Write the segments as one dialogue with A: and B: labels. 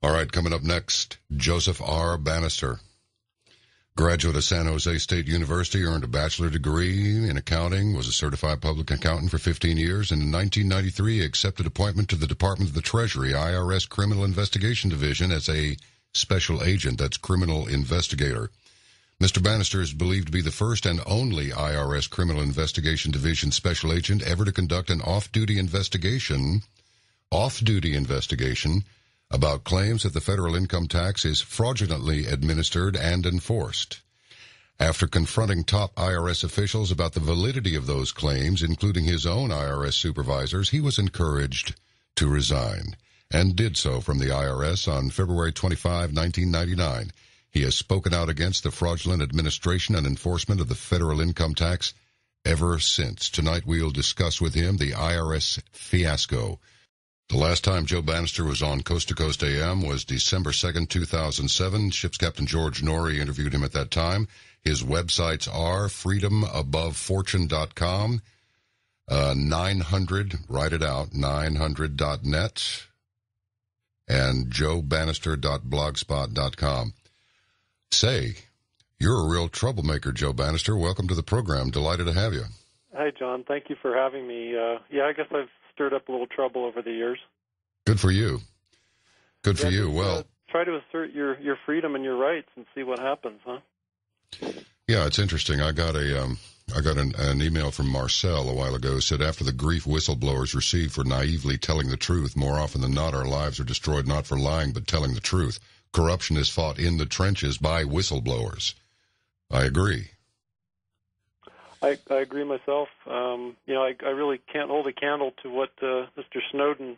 A: All right, coming up next, Joseph R. Banister. Graduate of San Jose State University, earned a bachelor degree in accounting, was a certified public accountant for 15 years, and in 1993 accepted appointment to the Department of the Treasury, IRS Criminal Investigation Division as a special agent, that's criminal investigator. Mr. Banister is believed to be the first and only IRS Criminal Investigation Division special agent ever to conduct an off-duty investigation about claims that the federal income tax is fraudulently administered and enforced. After confronting top IRS officials about the validity of those claims, including his own IRS supervisors, he was encouraged to resign, and did so from the IRS on February 25, 1999. He has spoken out against the fraudulent administration and enforcement of the federal income tax ever since. Tonight we'll discuss with him the IRS fiasco. The last time Joe Banister was on Coast to Coast AM was December 2nd, 2007. Ship's Captain George Norrie interviewed him at that time. His websites are freedomabovefortune.com, 900, write it out, 900.net, and joebanister.blogspot.com. Say, you're a real troublemaker, Joe Banister. Welcome to the program. Delighted to have you.
B: Hi, John. Thank you for having me. I guess I've stirred up a little trouble over the years.
A: Good for you. Good for you. Well,
B: try to assert your freedom and your rights and see what happens, huh?
A: Yeah, it's interesting. I got an email from Marcel a while ago. Said after the grief whistleblowers receive for naively telling the truth, more often than not, our lives are destroyed not for lying but telling the truth. Corruption is fought in the trenches by whistleblowers. I agree.
B: I agree myself. I really can't hold a candle to what Mr. Snowden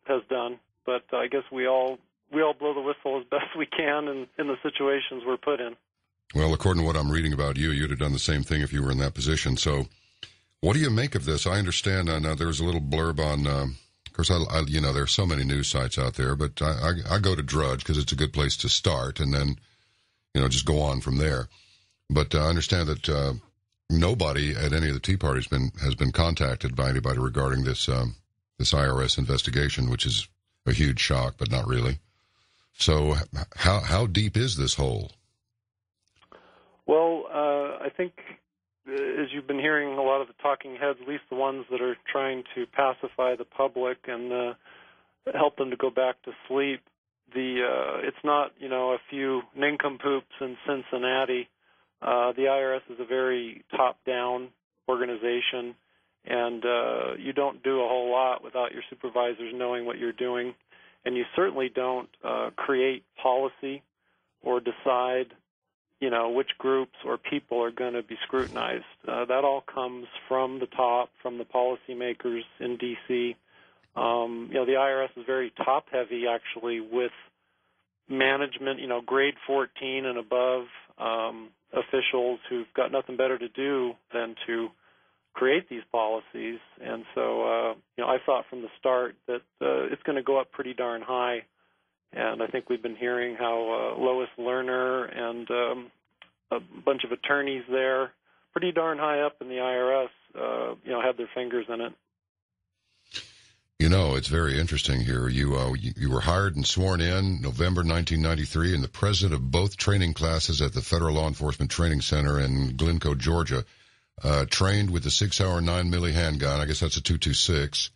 B: has done, but I guess we all blow the whistle as best we can in the situations we're put in.
A: Well, according to what I'm reading about you, you'd have done the same thing if you were in that position. So what do you make of this? I understand there was a little blurb on, of course, there's so many news sites out there, but I go to Drudge because it's a good place to start and then, just go on from there. But I understand that nobody at any of the Tea Parties has been contacted by anybody regarding this IRS investigation, which is a huge shock, but not really. So how deep is this hole?
B: Well, I think as you've been hearing a lot of the talking heads, at least the ones that are trying to pacify the public and help them to go back to sleep, it's not, a few nincompoops in Cincinnati. The IRS is a very top-down organization, and you don't do a whole lot without your supervisors knowing what you're doing, and you certainly don't create policy or decide, which groups or people are going to be scrutinized. That all comes from the top, from the policymakers in D.C. The IRS is very top-heavy, actually, with management, grade 14 and above officials who've got nothing better to do than to create these policies. And so, I thought from the start that it's going to go up pretty darn high. And I think we've been hearing how Lois Lerner and a bunch of attorneys there, pretty darn high up in the IRS, had their fingers in it.
A: It's very interesting here. You were hired and sworn in November 1993, and the president of both training classes at the Federal Law Enforcement Training Center in Glencoe, Georgia, trained with the 6-hour 9mm handgun. I guess that's a .226.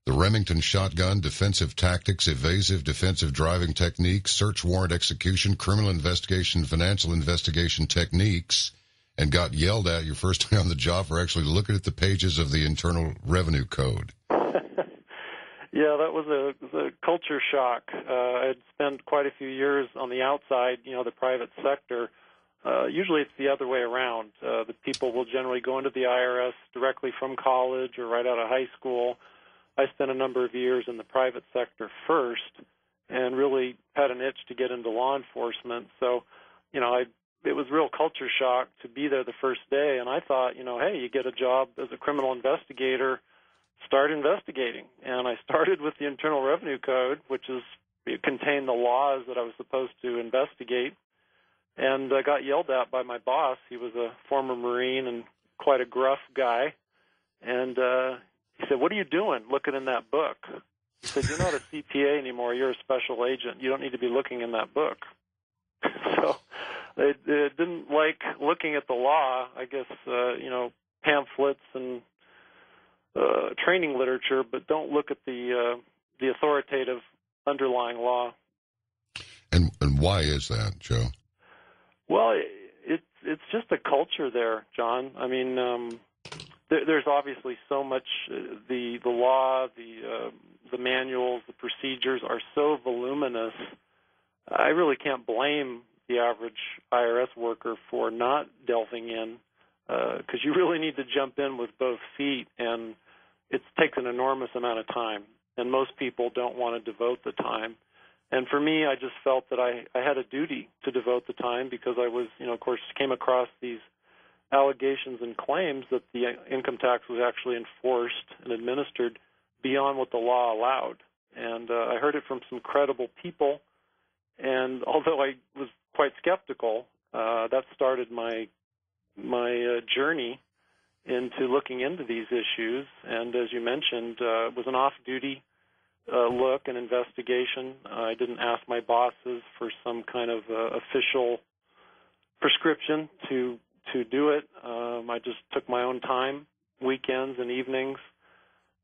A: The Remington shotgun, defensive tactics, evasive defensive driving techniques, search warrant execution, criminal investigation, financial investigation techniques, and got yelled at your first day on the job for actually looking at the pages of the Internal Revenue Code.
B: Yeah, that was a culture shock. I had spent quite a few years on the outside, the private sector. Usually it's the other way around. The people will generally go into the IRS directly from college or right out of high school. I spent a number of years in the private sector first and really had an itch to get into law enforcement. So, it was real culture shock to be there the first day. And I thought, hey, you get a job as a criminal investigator, start investigating. And I started with the Internal Revenue Code, it contained the laws that I was supposed to investigate. And I got yelled at by my boss. He was a former Marine and quite a gruff guy. And he said, "What are you doing looking in that book?" He said, "You're not a CPA anymore. You're a special agent. You don't need to be looking in that book." So they didn't like looking at the law. I guess pamphlets and training literature, but don't look at the authoritative underlying law.
A: And why is that, Joe?
B: Well, it's just a culture there, John. I mean, there's obviously so much. The law, the manuals, the procedures are so voluminous. I really can't blame the average IRS worker for not delving in, because you really need to jump in with both feet, and it takes an enormous amount of time, and most people don't want to devote the time. And for me, I just felt that I had a duty to devote the time, because I was, of course, came across these allegations and claims that the income tax was actually enforced and administered beyond what the law allowed. And I heard it from some credible people, and although I was quite skeptical, that started my journey into looking into these issues. And as you mentioned, it was an off-duty look and investigation. I didn't ask my bosses for some kind of official prescription to do it. I just took my own time, weekends and evenings,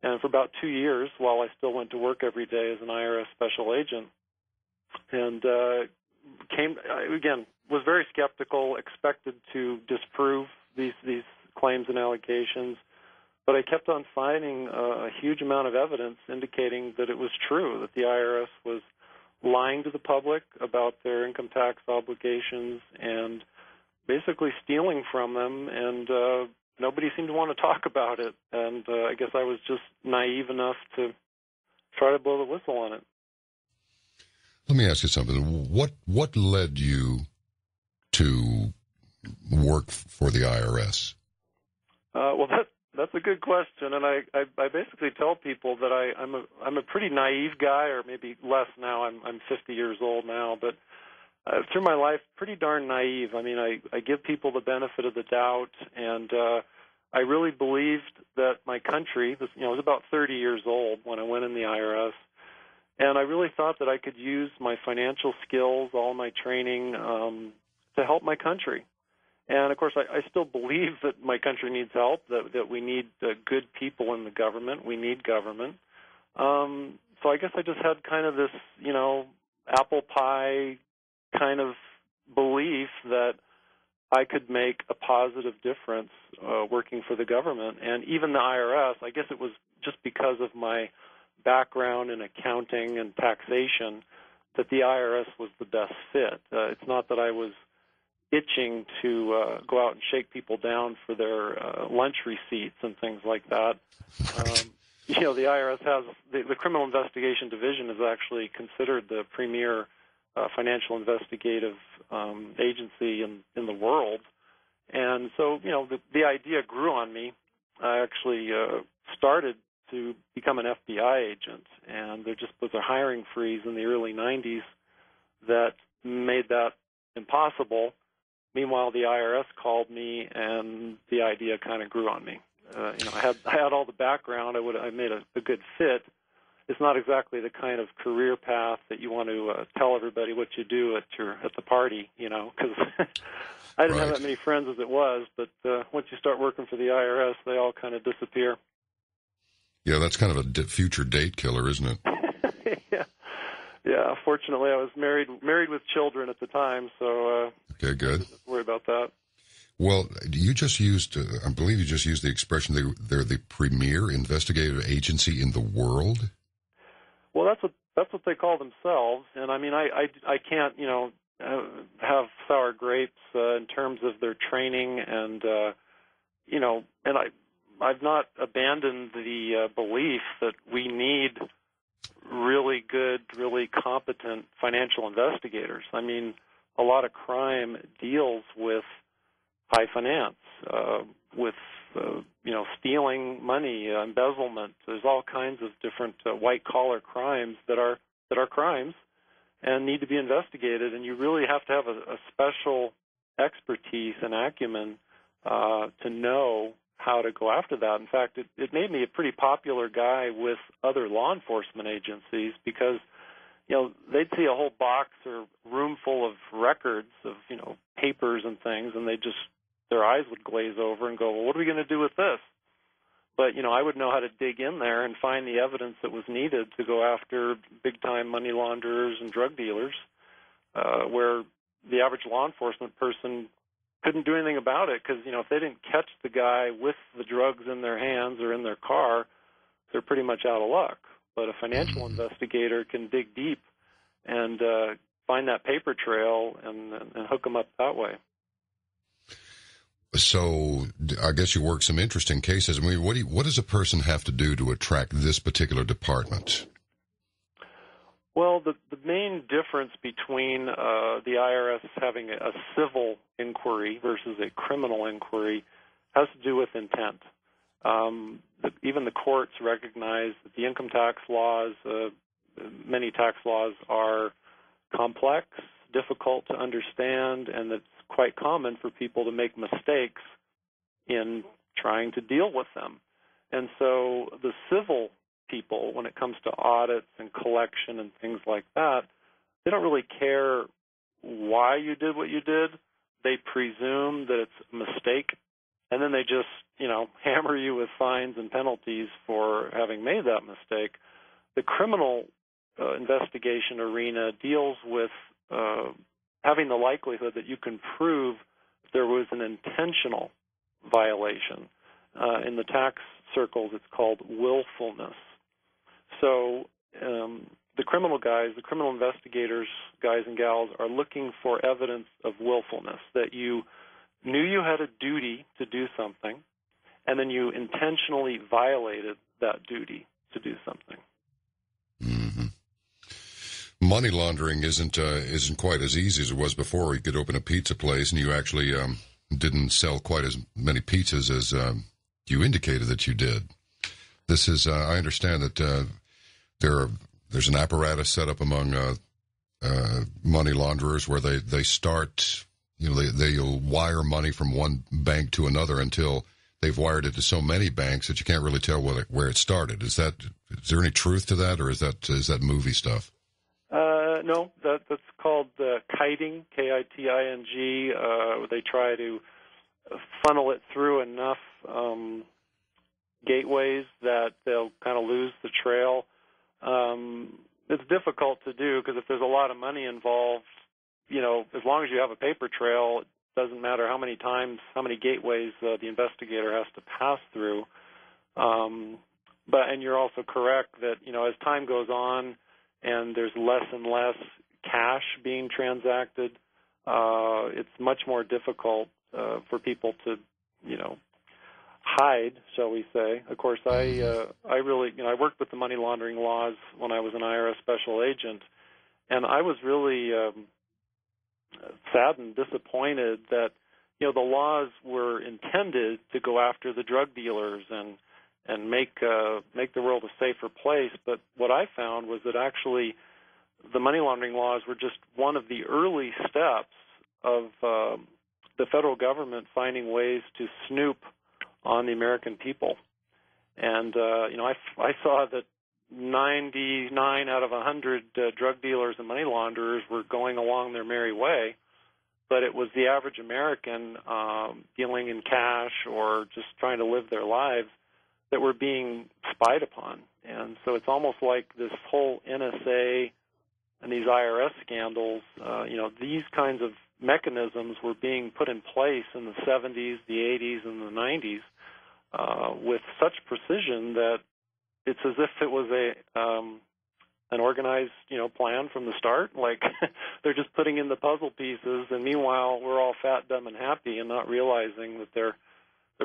B: and for about 2 years, while I still went to work every day as an IRS special agent, and was very skeptical, expected to disprove these claims and allegations, but I kept on finding a huge amount of evidence indicating that it was true, that the IRS was lying to the public about their income tax obligations and basically stealing from them, and nobody seemed to want to talk about it. And I guess I was just naive enough to try to blow the whistle on it.
A: Let me ask you something. What led you to work for the IRS?
B: Well, that's a good question, and I basically tell people that I'm a pretty naive guy, or maybe less now. I'm 50 years old now, but through my life, pretty darn naive. I mean, I give people the benefit of the doubt, and I really believed that my country, I was about 30 years old when I went in the IRS, and I really thought that I could use my financial skills, all my training, to help my country. And, of course, I still believe that my country needs help, that we need good people in the government. We need government. So I guess I just had kind of this, apple pie kind of belief that I could make a positive difference working for the government. And even the IRS, I guess it was just because of my background in accounting and taxation that the IRS was the best fit. It's not that I was itching to go out and shake people down for their lunch receipts and things like that. The IRS has the Criminal Investigation Division is actually considered the premier financial investigative agency in the world. And so, the idea grew on me. I actually started to become an FBI agent, and there just was a hiring freeze in the early 90s that made that impossible. Meanwhile, the IRS called me, and the idea kind of grew on me. I had all the background. I made a good fit. It's not exactly the kind of career path that you want to tell everybody what you do at the party, because I didn't have that many friends as it was. But once you start working for the IRS, they all kind of disappear.
A: Yeah, that's kind of a future date killer, isn't it?
B: Yeah. Fortunately, I was married with children at the time, so
A: okay, good.
B: Don't worry about that.
A: Well, you just used, I believe you just used the expression they're the premier investigative agency in the world.
B: Well, that's what they call themselves, and I mean, I can't have sour grapes in terms of their training, and and I've not abandoned the belief that we need really good, really competent financial investigators. I mean, a lot of crime deals with high finance, with stealing money, embezzlement. There's all kinds of different white-collar crimes that are crimes and need to be investigated. And you really have to have a special expertise and acumen to know how to go after that. In fact, it made me a pretty popular guy with other law enforcement agencies because, they'd see a whole box or room full of records of, papers and things, and their eyes would glaze over and go, well, what are we going to do with this? But, I would know how to dig in there and find the evidence that was needed to go after big-time money launderers and drug dealers, where the average law enforcement person couldn't do anything about it because, if they didn't catch the guy with the drugs in their hands or in their car, they're pretty much out of luck. But a financial investigator can dig deep and find that paper trail and hook them up that way.
A: So I guess you work some interesting cases. I mean, what does a person have to do to attract this particular department?
B: Well, the main difference between the IRS having a civil inquiry versus a criminal inquiry has to do with intent. Even the courts recognize that the income tax laws, many tax laws, are complex, difficult to understand, and it's quite common for people to make mistakes in trying to deal with them. And so the civil people, when it comes to audits and collection and things like that, they don't really care why you did what you did. They presume that it's a mistake, and then they just, hammer you with fines and penalties for having made that mistake. The criminal investigation arena deals with having the likelihood that you can prove there was an intentional violation. In the tax circles, it's called willfulness. So the criminal investigators, guys and gals, are looking for evidence of willfulness, that you knew you had a duty to do something, and then you intentionally violated that duty to do something.
A: Mm-hmm. Money laundering isn't quite as easy as it was before. You could open a pizza place, and you actually didn't sell quite as many pizzas as you indicated that you did. This is, I understand that there's an apparatus set up among money launderers where they start, they'll wire money from one bank to another until they've wired it to so many banks that you can't really tell where it started. Is there any truth to that, or is that movie stuff?
B: No, that's called kiting, K-I-T-I-N-G. They try to funnel it through enough gateways that they'll kind of lose the trail. It's difficult to do because if there's a lot of money involved, as long as you have a paper trail, it doesn't matter how many gateways the investigator has to pass through. And you're also correct that, as time goes on and there's less and less cash being transacted, it's much more difficult for people to, hide, shall we say. Of course, I worked with the money laundering laws when I was an IRS special agent, and I was really sad and disappointed that, the laws were intended to go after the drug dealers and make the world a safer place. But what I found was that actually the money laundering laws were just one of the early steps of the federal government finding ways to snoop on the American people. And, I saw that 99 out of 100 drug dealers and money launderers were going along their merry way, but it was the average American dealing in cash or just trying to live their lives that were being spied upon. And so it's almost like this whole NSA and these IRS scandals, these kinds of mechanisms were being put in place in the 70s, the 80s, and the 90s with such precision that it's as if it was an organized, plan from the start. Like they're just putting in the puzzle pieces, and meanwhile we're all fat, dumb, and happy, and not realizing that they're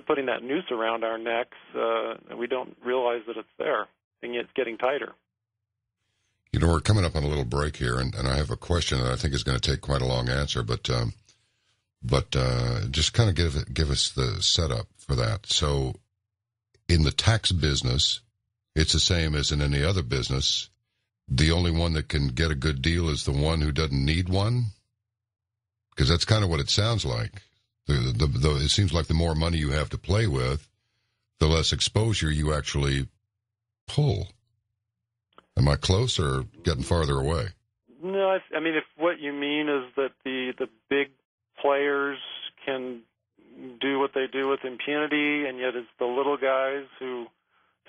B: putting that noose around our necks, and we don't realize that it's there, and yet it's getting tighter.
A: We're coming up on a little break here, and I have a question that I think is going to take quite a long answer, but just kind of give us the setup for that. So in the tax business, it's the same as in any other business. The only one that can get a good deal is the one who doesn't need one? Because that's kind of what it sounds like. It seems like the more money you have to play with, the less exposure you actually pull. Am I close or getting farther away?
B: No, I mean, if what you mean is that the big players can do what they do with impunity, and yet it's the little guys who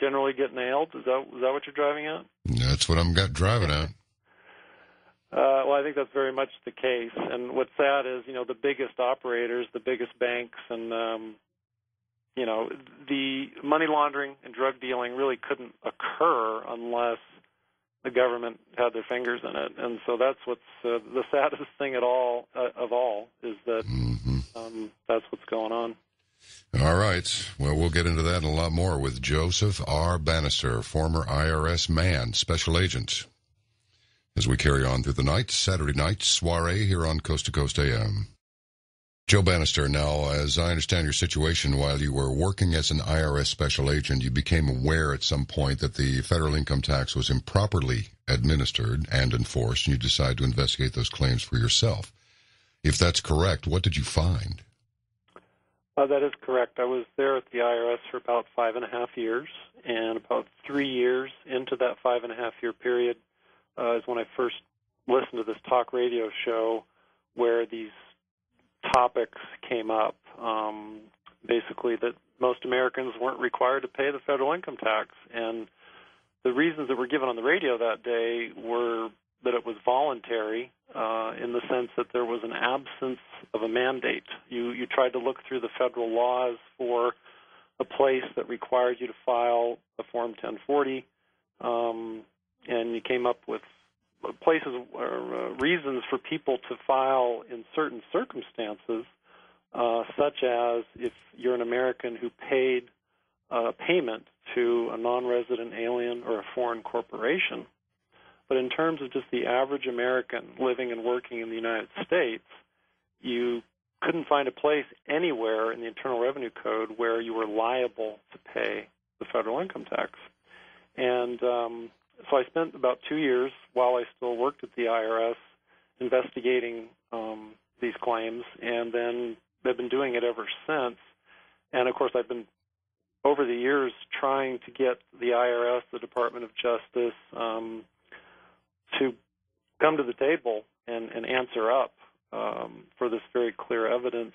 B: generally get nailed, is that what you're driving at?
A: That's what I'm driving at.
B: Well, I think that's very much the case. And what's sad is, the biggest operators, the biggest banks, and, the money laundering and drug dealing really couldn't occur unless the government had their fingers in it. And so that's what's the saddest thing of all is that that's what's going on.
A: All right. Well, we'll get into that and a lot more with Joseph R. Banister, former IRS man, special agent, as we carry on through the night, Saturday night soiree here on Coast to Coast AM. Joe Banister, now, as I understand your situation, while you were working as an IRS special agent, you became aware at some point that the federal income tax was improperly administered and enforced, and you decided to investigate those claims for yourself. If that's correct, what did you find?
B: That is correct. I was there at the IRS for about 5.5 years, and about 3 years into that 5.5-year period is when I first listened to this talk radio show where these topics came up, basically that most Americans weren't required to pay the federal income tax. And the reasons that were given on the radio that day were that it was voluntary in the sense that there was an absence of a mandate. You tried to look through the federal laws for a place that required you to file a Form 1040, and you came up with places or reasons for people to file in certain circumstances, such as if you're an American who paid a payment to a non-resident alien or a foreign corporation. But in terms of just the average American living and working in the United States, you couldn't find a place anywhere in the Internal Revenue Code where you were liable to pay the federal income tax. And so I spent about 2 years while I still worked at the IRS investigating these claims, and then I've been doing it ever since. And, of course, I've been, over the years, trying to get the IRS, the Department of Justice, to come to the table and answer up for this very clear evidence.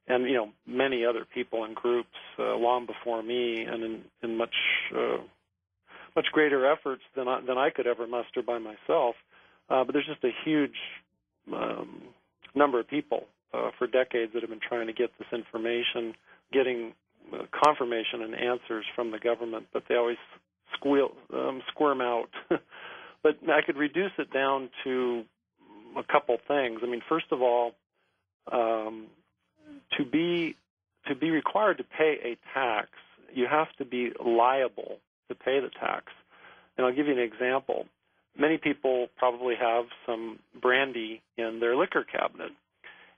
B: And, many other people and groups long before me and in much greater efforts than I could ever muster by myself. But there's just a huge number of people for decades that have been trying to get this information, getting confirmation and answers from the government, but they always squirm out. But I could reduce it down to a couple things. I mean, first of all, to be required to pay a tax, you have to be liable to pay the tax. And I'll give you an example. Many people probably have some brandy in their liquor cabinet,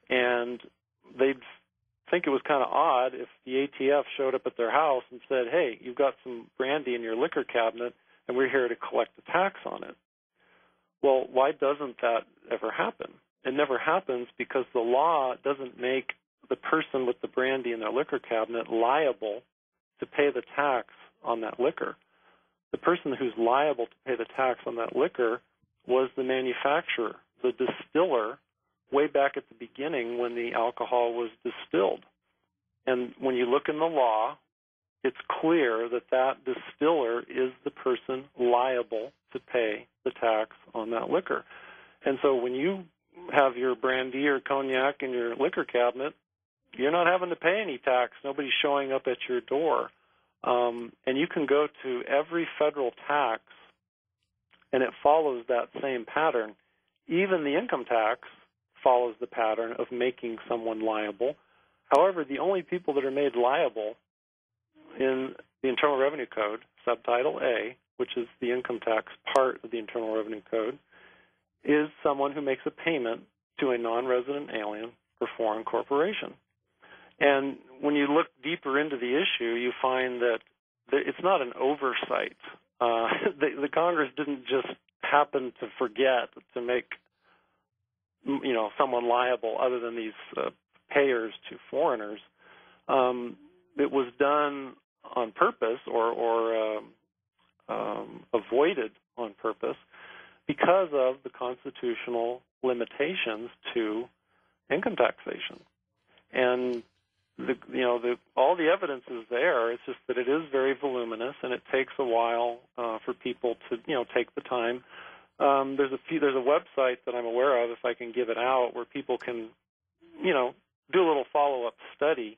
B: and they'd think it was kind of odd if the ATF showed up at their house and said, hey, you've got some brandy in your liquor cabinet, and we're here to collect the tax on it. Well, why doesn't that ever happen? It never happens because the law doesn't make the person with the brandy in their liquor cabinet liable to pay the tax on that liquor. The person who's liable to pay the tax on that liquor was the manufacturer, the distiller, way back at the beginning when the alcohol was distilled. And when you look in the law, it's clear that that distiller is the person liable to pay the tax on that liquor. And so when you have your brandy or cognac in your liquor cabinet, you're not having to pay any tax. Nobody's showing up at your door. And you can go to every federal tax, and it follows that same pattern. Even the income tax follows the pattern of making someone liable. However, the only people that are made liable in the Internal Revenue Code, Subtitle A, which is the income tax part of the Internal Revenue Code, is someone who makes a payment to a non-resident alien or foreign corporation. And when you look deeper into the issue, you find that it's not an oversight. The Congress didn't just happen to forget to make someone liable other than these payers to foreigners. It was done on purpose or avoided on purpose because of the constitutional limitations to income taxation. And all the evidence is there. It's just that it is very voluminous, and it takes a while for people to take the time. There's a website that I'm aware of, if I can give it out, where people can do a little follow-up study.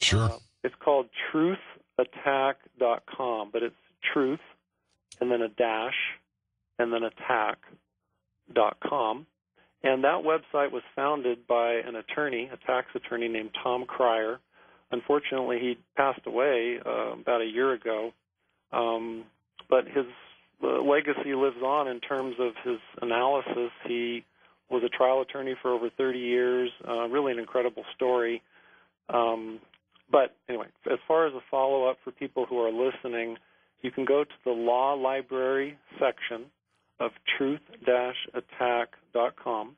A: Sure.
B: It's called truthattack.com, but it's truth and then a dash and then attack.com. And that website was founded by an attorney, a tax attorney named Tom Cryer. Unfortunately, he passed away about a year ago, but his legacy lives on in terms of his analysis. He was a trial attorney for over 30 years, really an incredible story. But anyway, as far as a follow-up for people who are listening, you can go to the law library section of truth-attack.com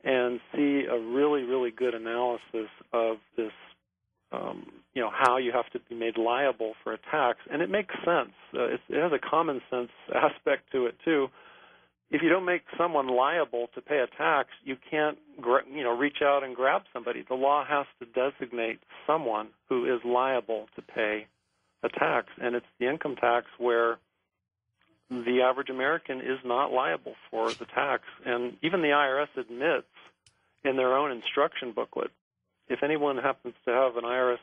B: and see a really, really good analysis of this, how you have to be made liable for a tax. And it makes sense. It has a common sense aspect to it, too. If you don't make someone liable to pay a tax, you can't, reach out and grab somebody. The law has to designate someone who is liable to pay a tax, and it's the income tax where the average American is not liable for the tax. And even the IRS admits in their own instruction booklet, if anyone happens to have an IRS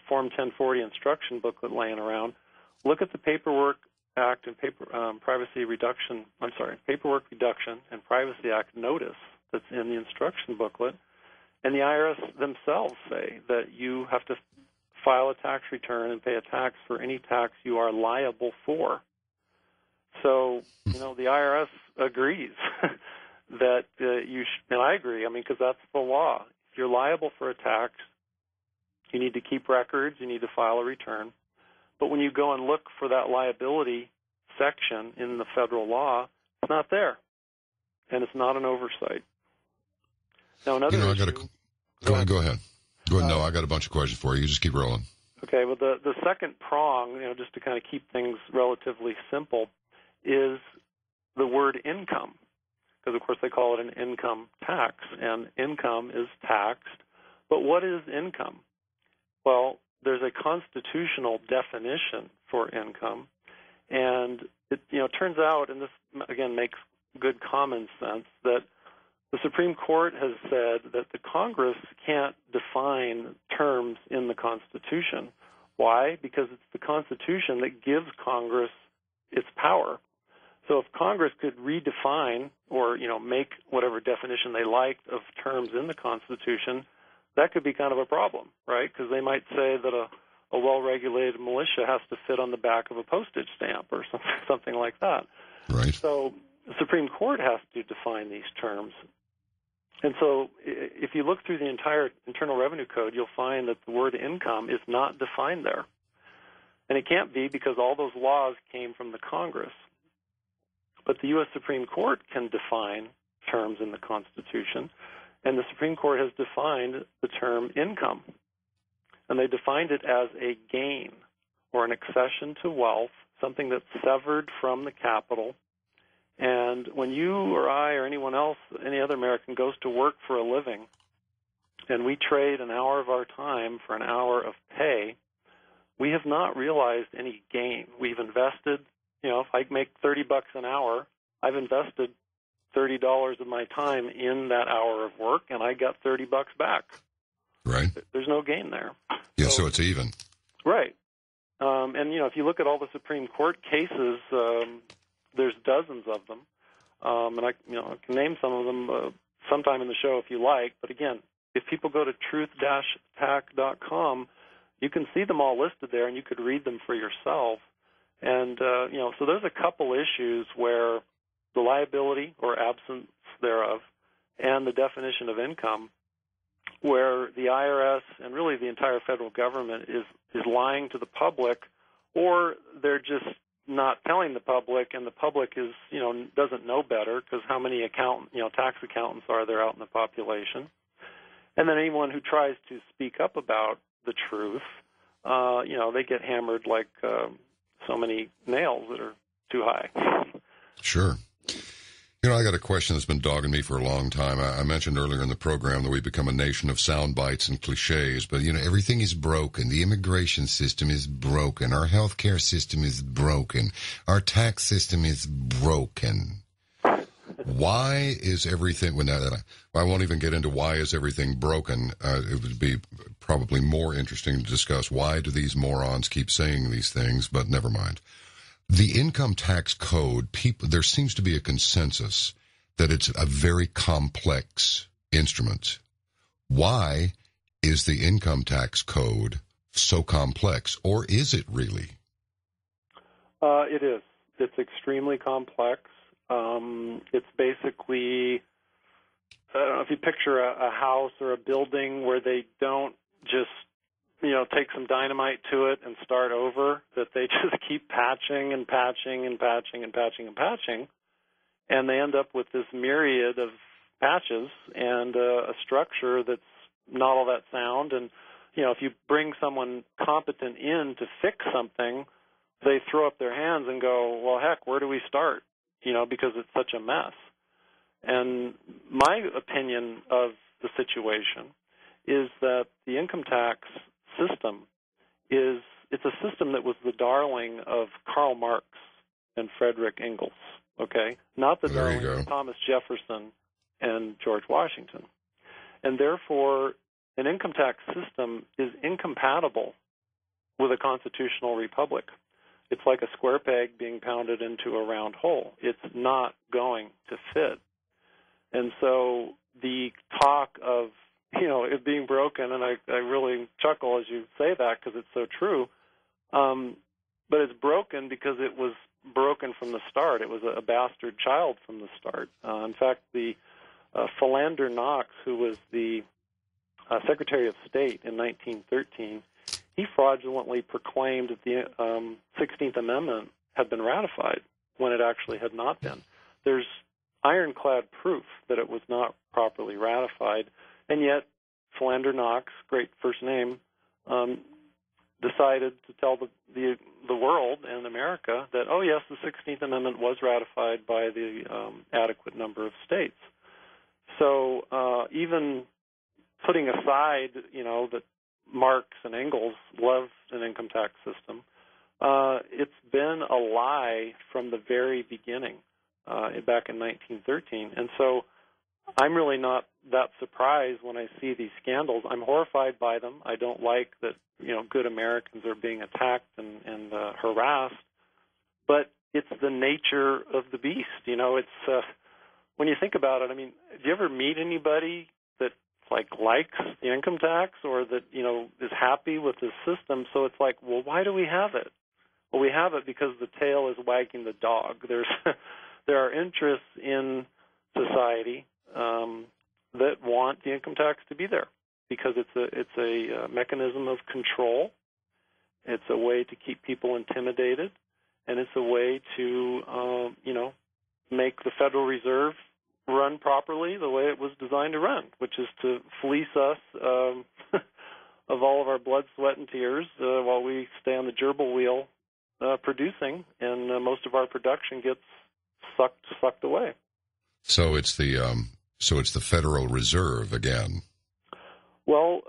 B: Form 1040 instruction booklet laying around, look at the Paperwork Act and Paperwork Reduction and Privacy Act notice that's in the instruction booklet, and the IRS themselves say that you have to file a tax return and pay a tax for any tax you are liable for. So, the IRS agrees that you should, and I agree, because that's the law. If you're liable for a tax, you need to keep records, you need to file a return. But when you go and look for that liability section in the federal law, it's not there, and it's not an oversight. Now, another issue...
A: Go ahead. No, I got a bunch of questions for you. You just keep rolling.
B: Okay, well, the second prong, just to kind of keep things relatively simple, is the word income, because, of course, they call it an income tax, and income is taxed. But what is income? Well, there's a constitutional definition for income, and it turns out, and this, again, makes good common sense, that the Supreme Court has said that the Congress can't define terms in the Constitution. Why? Because it's the Constitution that gives Congress its power. So if Congress could redefine or, make whatever definition they liked of terms in the Constitution, that could be kind of a problem, right? Because they might say that a well-regulated militia has to fit on the back of a postage stamp or something like that.
A: Right.
B: So the Supreme Court has to define these terms. And so if you look through the entire Internal Revenue Code, you'll find that the word income is not defined there. And it can't be because all those laws came from the Congress. But the U.S. Supreme Court can define terms in the Constitution, and the Supreme Court has defined the term income. And they defined it as a gain or an accession to wealth, something that's severed from the capital. And when you or I or anyone else, any other American, goes to work for a living, and we trade an hour of our time for an hour of pay, we have not realized any gain. We've invested, if I make $30 an hour, I've invested $30 of my time in that hour of work, and I got $30 back.
A: Right.
B: There's no gain there.
A: Yeah, so it's even.
B: Right. And, if you look at all the Supreme Court cases, there's dozens of them. And I can name some of them sometime in the show if you like. But again, if people go to truth-attack.com, you can see them all listed there, and you could read them for yourself. And, so there's a couple issues where the liability or absence thereof and the definition of income, where the IRS and really the entire federal government is lying to the public, or they're just not telling the public, and the public is, doesn't know better because how many tax accountants are there out in the population? And then anyone who tries to speak up about the truth they get hammered like so many nails that are too high.
A: Sure. I got a question that's been dogging me for a long time. I mentioned earlier in the program that we become a nation of sound bites and cliches, but, everything is broken. The immigration system is broken. Our healthcare system is broken. Our tax system is broken. Why is everything, I won't even get into why is everything broken. It would be probably more interesting to discuss why do these morons keep saying these things, but never mind. The income tax code, there seems to be a consensus that it's a very complex instrument. Why is the income tax code so complex, or is it really?
B: It is. It's extremely complex. It's basically, I don't know if you picture a house or a building where they don't just take some dynamite to it and start over, that they just keep patching and patching and patching and patching and patching, and they end up with this myriad of patches and a structure that's not all that sound. And, if you bring someone competent in to fix something, they throw up their hands and go, well, heck, where do we start? Because it's such a mess. And my opinion of the situation is that the income tax system it's a system that was the darling of Karl Marx and Frederick Engels, okay? Not the darling of Thomas Jefferson and George Washington. And therefore, an income tax system is incompatible with a constitutional republic. It's like a square peg being pounded into a round hole. It's not going to fit. And so the talk of it being broken, and I really chuckle as you say that because it's so true, but it's broken because it was broken from the start. It was a bastard child from the start. In fact, the Philander Knox, who was the Secretary of State in 1913, he fraudulently proclaimed that the 16th Amendment had been ratified when it actually had not been. There's ironclad proof that it was not properly ratified. And yet, Philander Knox, great first name, decided to tell the world and America that, oh, yes, the 16th Amendment was ratified by the adequate number of states. So even putting aside, that Marx and Engels loved an income tax system, it's been a lie from the very beginning, back in 1913. And so I'm really not that surprised when I see these scandals. I'm horrified by them. I don't like that, good Americans are being attacked and harassed. But it's the nature of the beast. It's when you think about it. I mean, do you ever meet anybody that likes the income tax or that is happy with the system? So it's like, well, why do we have it? Well, we have it because the tail is wagging the dog. There are interests in society that want the income tax to be there because it's a mechanism of control. It's a way to keep people intimidated, and it's a way to make the Federal Reserve run properly the way it was designed to run, which is to fleece us of all of our blood, sweat, and tears while we stay on the gerbil wheel producing, and most of our production gets sucked away.
A: So it's the Federal Reserve again.
B: Well,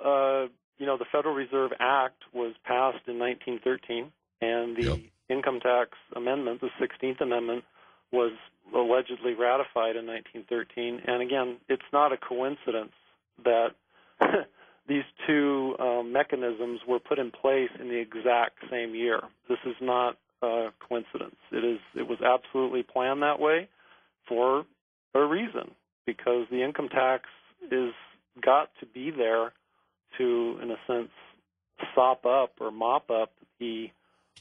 B: the Federal Reserve Act was passed in 1913, and the income tax amendment, the 16th Amendment, was allegedly ratified in 1913. And again, it's not a coincidence that these two mechanisms were put in place in the exact same year. This is not a coincidence. It was absolutely planned that way for a reason, because the income tax is got to be there to, in a sense, sop up or mop up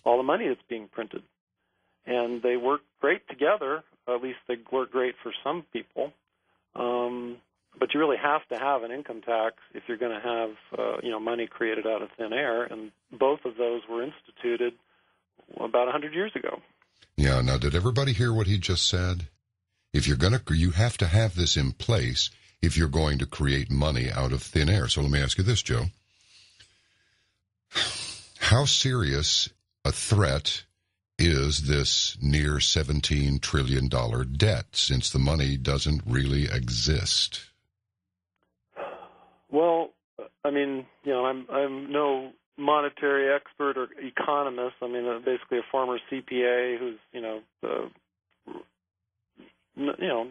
B: all the money that's being printed. And they work great together. At least they work great for some people. But you really have to have an income tax if you're going to have money created out of thin air. And both of those were instituted about 100 years ago.
A: Yeah. Now, did everybody hear what he just said? If you have to have this in place if you're going to create money out of thin air. So let me ask you this, Joe. how serious a threat is this near $17 trillion debt, since the money doesn't really exist?
B: Well, I mean, I'm no monetary expert or economist. I mean, basically a former CPA who's,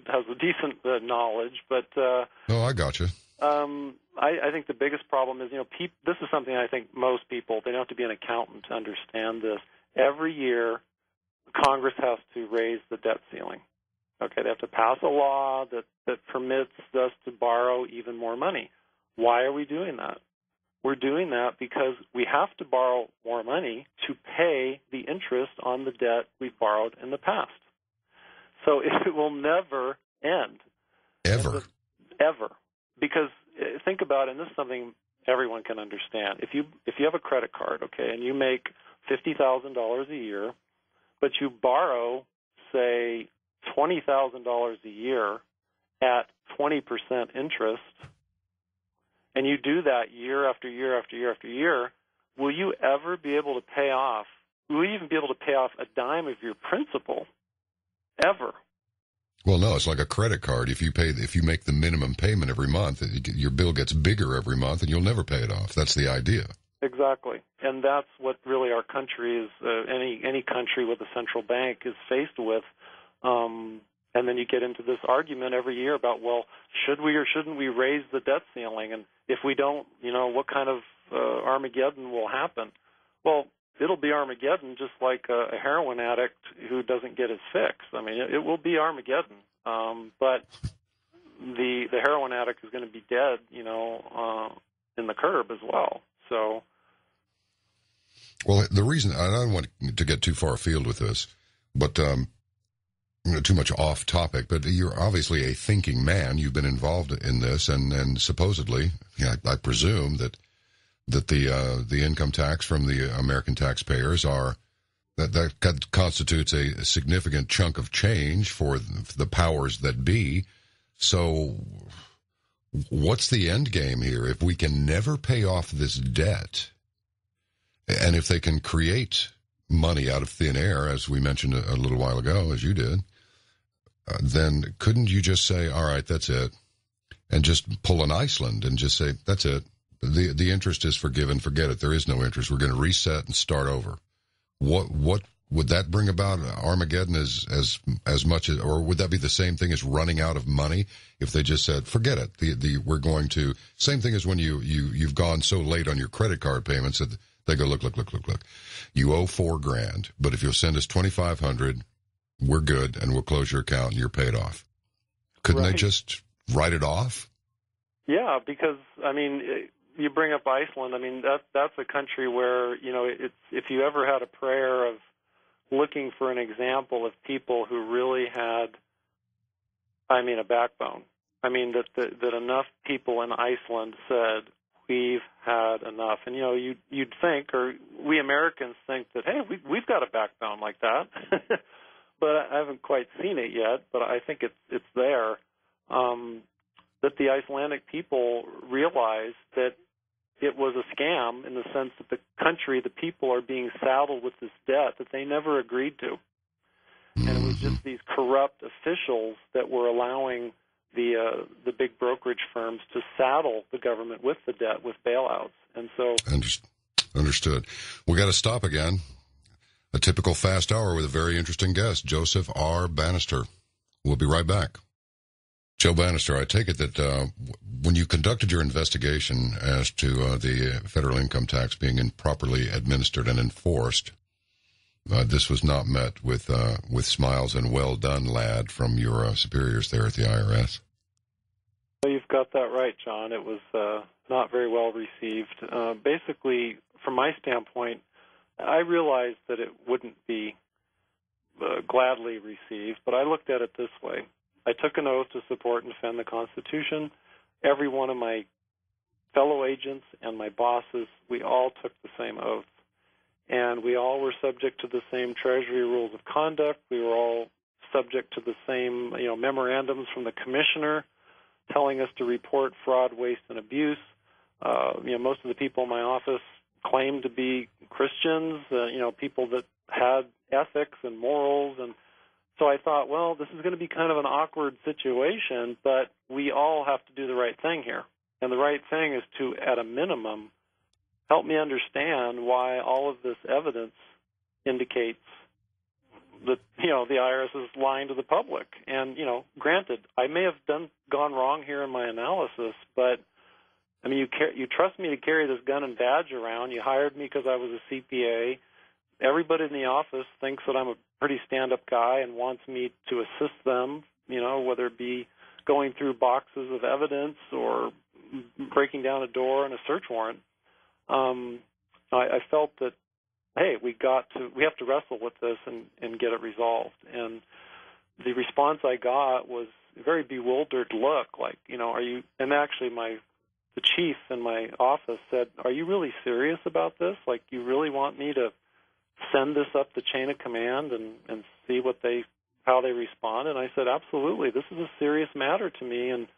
B: has a decent knowledge. But
A: oh, I gotcha.
B: I think the biggest problem is, this is something I think most people, they don't have to be an accountant to understand this. Every year, Congress has to raise the debt ceiling. Okay, they have to pass a law that permits us to borrow even more money. Why are we doing that? We're doing that because we have to borrow more money to pay the interest on the debt we've borrowed in the past. So it will never end.
A: Ever.
B: Ever. Because think about it, and this is something everyone can understand. If you have a credit card, okay, and you make $50,000 a year, but you borrow, say, $20,000 a year at 20% interest, and you do that year after year after year after year, will you ever be able to pay off? Will you even be able to pay off a dime of your principal? Ever?
A: Well, no, it's like a credit card. If you make the minimum payment every month, your bill gets bigger every month, and you'll never pay it off. That's the idea.
B: Exactly, and that's what really our country is. Any country with a central bank is faced with. And then you get into this argument every year about, well, should we or shouldn't we raise the debt ceiling? And if we don't, what kind of Armageddon will happen? Well, it'll be Armageddon, just like a heroin addict who doesn't get his fix. I mean, it will be Armageddon. But the heroin addict is going to be dead, in the curb as well. So.
A: Well, the reason, I don't want to get too far afield with this, but too much off topic, but you're obviously a thinking man. You've been involved in this, and supposedly, I presume that the income tax from the American taxpayers that constitutes a significant chunk of change for the powers that be. So what's the end game here? If we can never pay off this debt, and if they can create money out of thin air, as we mentioned a little while ago, as you did, then couldn't you just say, all right, that's it, and just pull an Iceland and just say, that's it. The interest is forgiven. Forget it. There is no interest. We're going to reset and start over. What would that bring about? Armageddon as much as, or would that be the same thing as running out of money if they just said, forget it? We're going to, same thing as when you've gone so late on your credit card payments that they go, look. You owe $4,000, but if you'll send us $2,500, we're good, and we'll close your account and you're paid off. Couldn't they just write it off?
B: Yeah, because you bring up Iceland. I mean, that's a country where it's, if you ever had a prayer of looking for an example of people who really had, a backbone. That enough people in Iceland said, we've had enough. And you'd think, or we Americans think that, hey, we've got a backbone like that. But I haven't quite seen it yet, but I think it's there, that the Icelandic people realized that it was a scam in the sense that the people are being saddled with this debt that they never agreed to. And it was just these corrupt officials that were allowing the big brokerage firms to saddle the government with the debt, with bailouts. And so...
A: Understood. We got to stop again. A typical fast hour with a very interesting guest, Joseph R. Banister. We'll be right back. Joe Banister, I take it that when you conducted your investigation as to the federal income tax being improperly administered and enforced, this was not met with smiles and well done, lad, from your superiors there at the IRS.
B: Well, you've got that right, John. It was not very well received. Basically, from my standpoint, I realized that it wouldn't be gladly received, but I looked at it this way. I took an oath to support and defend the Constitution. Every one of my fellow agents and my bosses, we all took the same oath. And we all were subject to the same Treasury rules of conduct. We were all subject to the same memorandums from the commissioner telling us to report fraud, waste, and abuse. Most of the people in my office claimed to be Christians, people that had ethics and morals. And so I thought, well, this is going to be kind of an awkward situation, but we all have to do the right thing here. And the right thing is to, at a minimum, help me understand why all of this evidence indicates that, the IRS is lying to the public. And, granted, I may have gone wrong here in my analysis, but, I mean, you trust me to carry this gun and badge around. You hired me because I was a CPA. Everybody in the office thinks that I'm a pretty stand-up guy and wants me to assist them, whether it be going through boxes of evidence or breaking down a door in a search warrant. I felt that, hey, we have to wrestle with this and get it resolved. And the response I got was a very bewildered look, like, are you? And actually, the chief in my office said, "Are you really serious about this? Like, you really want me to send this up the chain of command and see how they respond?" And I said, "Absolutely. This is a serious matter to me, and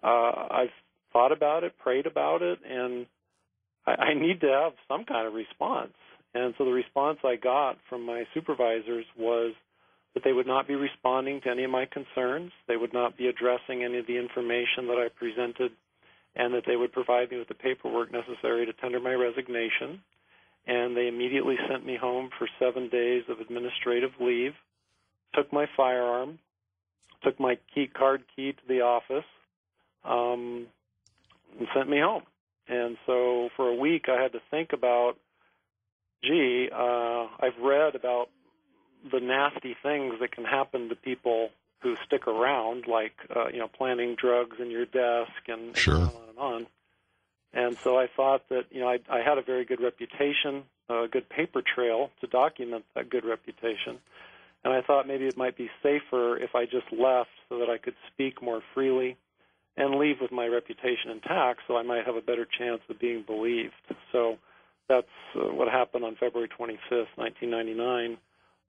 B: I've thought about it, prayed about it, and I need to have some kind of response." And so the response I got from my supervisors was that they would not be responding to any of my concerns, they would not be addressing any of the information that I presented, and that they would provide me with the paperwork necessary to tender my resignation. And they immediately sent me home for 7 days of administrative leave, took my firearm, took my card key to the office, and sent me home. And so for a week I had to think about, I've read about the nasty things that can happen to people who stick around, like, planting drugs in your desk and
A: Sure.
B: on and on. And so I thought that, I had a very good reputation, a good paper trail to document that good reputation. And I thought maybe it might be safer if I just left so that I could speak more freely and leave with my reputation intact, so I might have a better chance of being believed. So that's what happened on February 25th, 1999.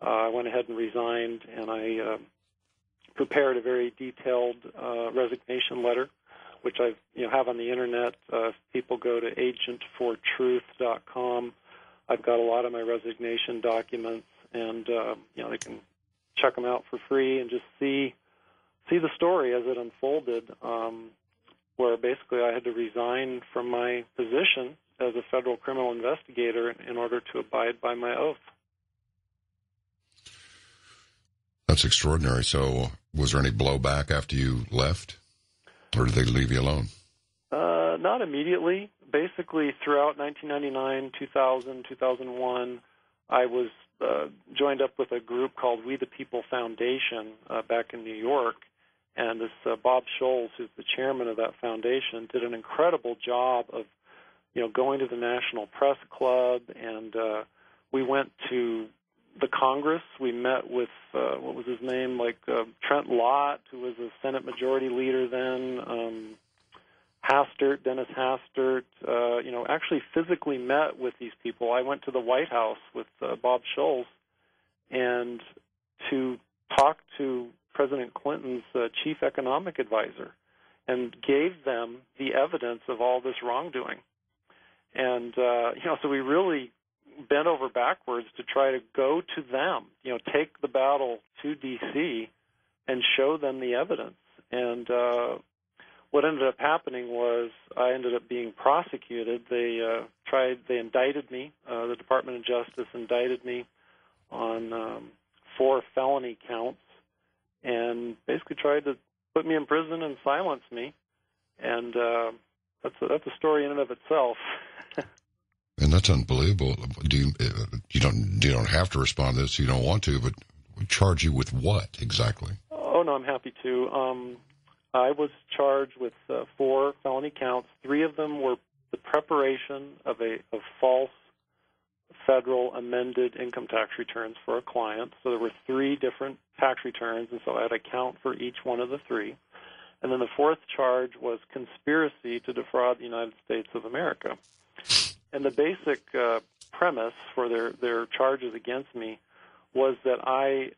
B: I went ahead and resigned, and I prepared a very detailed resignation letter, which I have on the Internet. If people go to agentfortruth.com, I've got a lot of my resignation documents, and they can check them out for free and just see the story as it unfolded, where basically I had to resign from my position as a federal criminal investigator in order to abide by my oath.
A: That's extraordinary. So was there any blowback after you left, or did they leave you alone?
B: Not immediately. Basically, throughout 1999, 2000, 2001, I was joined up with a group called We the People Foundation back in New York, and this Bob Scholes, who's the chairman of that foundation, did an incredible job of, going to the National Press Club, and we went to the Congress. We met with, what was his name, Trent Lott, who was a Senate Majority Leader then, Dennis Hastert, actually physically met with these people. I went to the White House with Bob Scholes and to talk to President Clinton's chief economic advisor and gave them the evidence of all this wrongdoing. And, so we really bent over backwards to try to go to them, take the battle to D.C. and show them the evidence. And what ended up happening was I ended up being prosecuted. They indicted me. The Department of Justice indicted me on 4 felony counts and basically tried to put me in prison and silence me. And that's a story in and of itself.
A: And that's unbelievable. You don't have to respond to this. You don't want to, but charge you with what exactly?
B: Oh no, I'm happy to. I was charged with 4 felony counts. 3 of them were the preparation of false federal amended income tax returns for a client. So there were 3 different tax returns, and so I had a count for each one of the 3. And then the 4th charge was conspiracy to defraud the United States of America. And the basic premise for their charges against me was that I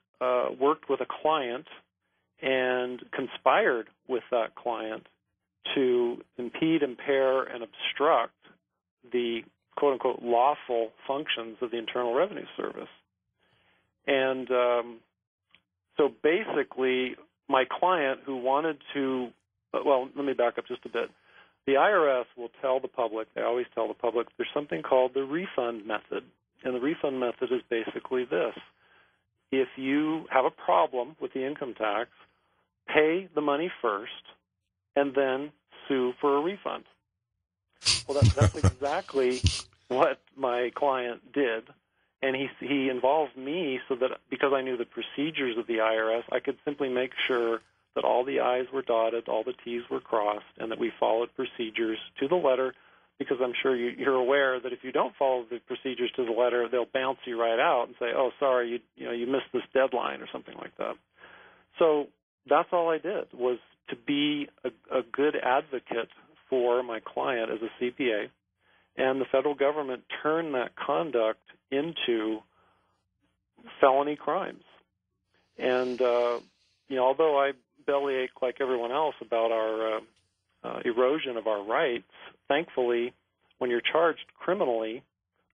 B: worked with a client and conspired with that client to impede, impair, and obstruct the quote-unquote lawful functions of the Internal Revenue Service. And so basically, my client who wanted to, well, let me back up just a bit. The IRS will tell the public, they always tell the public, there's something called the refund method. And the refund method is basically this. If you have a problem with the income tax, pay the money first and then sue for a refund. Well, that's exactly what my client did. And he involved me so that because I knew the procedures of the IRS, I could simply make sure that all the I's were dotted, all the T's were crossed, and that we followed procedures to the letter, because I'm sure you're aware that if you don't follow the procedures to the letter, they'll bounce you right out and say, oh, sorry, you missed this deadline or something like that. So that's all I did, was to be a good advocate for my client as a CPA, and the federal government turned that conduct into felony crimes. And, although I bellyache like everyone else about our erosion of our rights, thankfully, when you're charged criminally,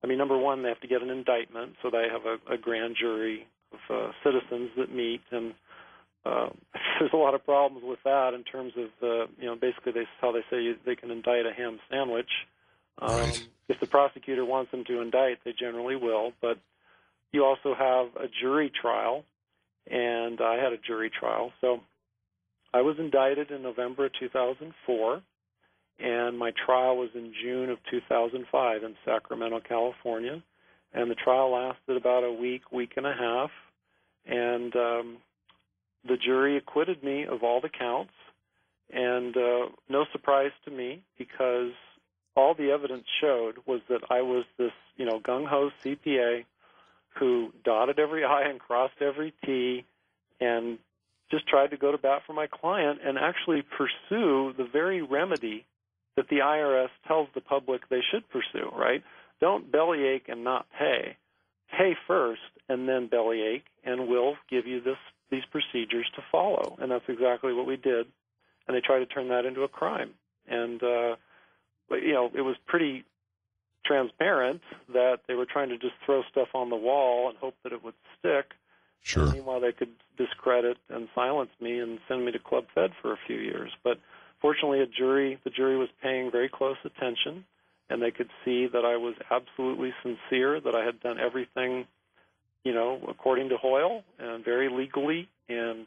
B: I mean, number one, they have to get an indictment, so they have a grand jury of citizens that meet, and there's a lot of problems with that in terms of, basically how they say they can indict a ham sandwich.
A: Right.
B: If the prosecutor wants them to indict, they generally will, but you also have a jury trial, and I had a jury trial. So I was indicted in November of 2004, and my trial was in June of 2005 in Sacramento, California, and the trial lasted about a week and a half, and the jury acquitted me of all the counts, and no surprise to me, because all the evidence showed was that I was this, gung-ho CPA who dotted every I and crossed every T and just tried to go to bat for my client and actually pursue the very remedy that the IRS tells the public they should pursue, right? Don't bellyache and not pay. Pay first and then bellyache, and we'll give you these procedures to follow. And that's exactly what we did. And they tried to turn that into a crime. And, it was pretty transparent that they were trying to just throw stuff on the wall and hope that it would stick.
A: Sure.
B: And meanwhile, they could discredit and silence me and send me to Club Fed for a few years. But fortunately, the jury was paying very close attention, and they could see that I was absolutely sincere, that I had done everything, according to Hoyle and very legally, and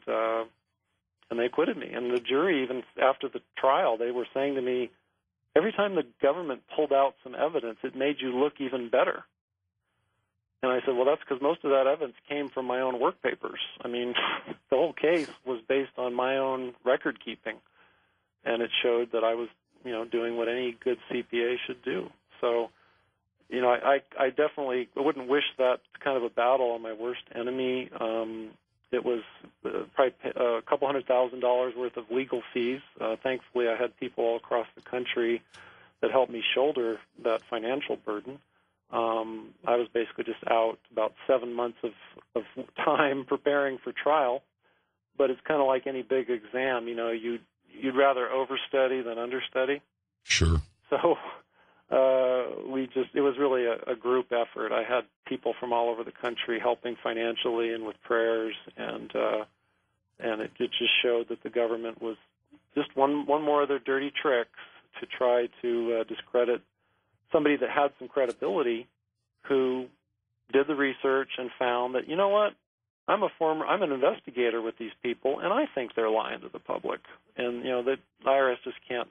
B: they acquitted me. And the jury, even after the trial, they were saying to me, every time the government pulled out some evidence, it made you look even better. And I said, well, that's because most of that evidence came from my own work papers. I mean, the whole case was based on my own record keeping, and it showed that I was, doing what any good CPA should do. So, I definitely wouldn't wish that kind of a battle on my worst enemy. It was probably a couple $100,000 worth of legal fees. Thankfully, I had people all across the country that helped me shoulder that financial burden. I was basically just out about 7 months of time preparing for trial, but it's kind of like any big exam. You'd rather overstudy than understudy.
A: Sure.
B: So it was really a group effort. I had people from all over the country helping financially and with prayers, and it just showed that the government was just one more of their dirty tricks to try to discredit somebody that had some credibility, who did the research and found that, I'm an investigator with these people, and I think they're lying to the public. And, the IRS just can't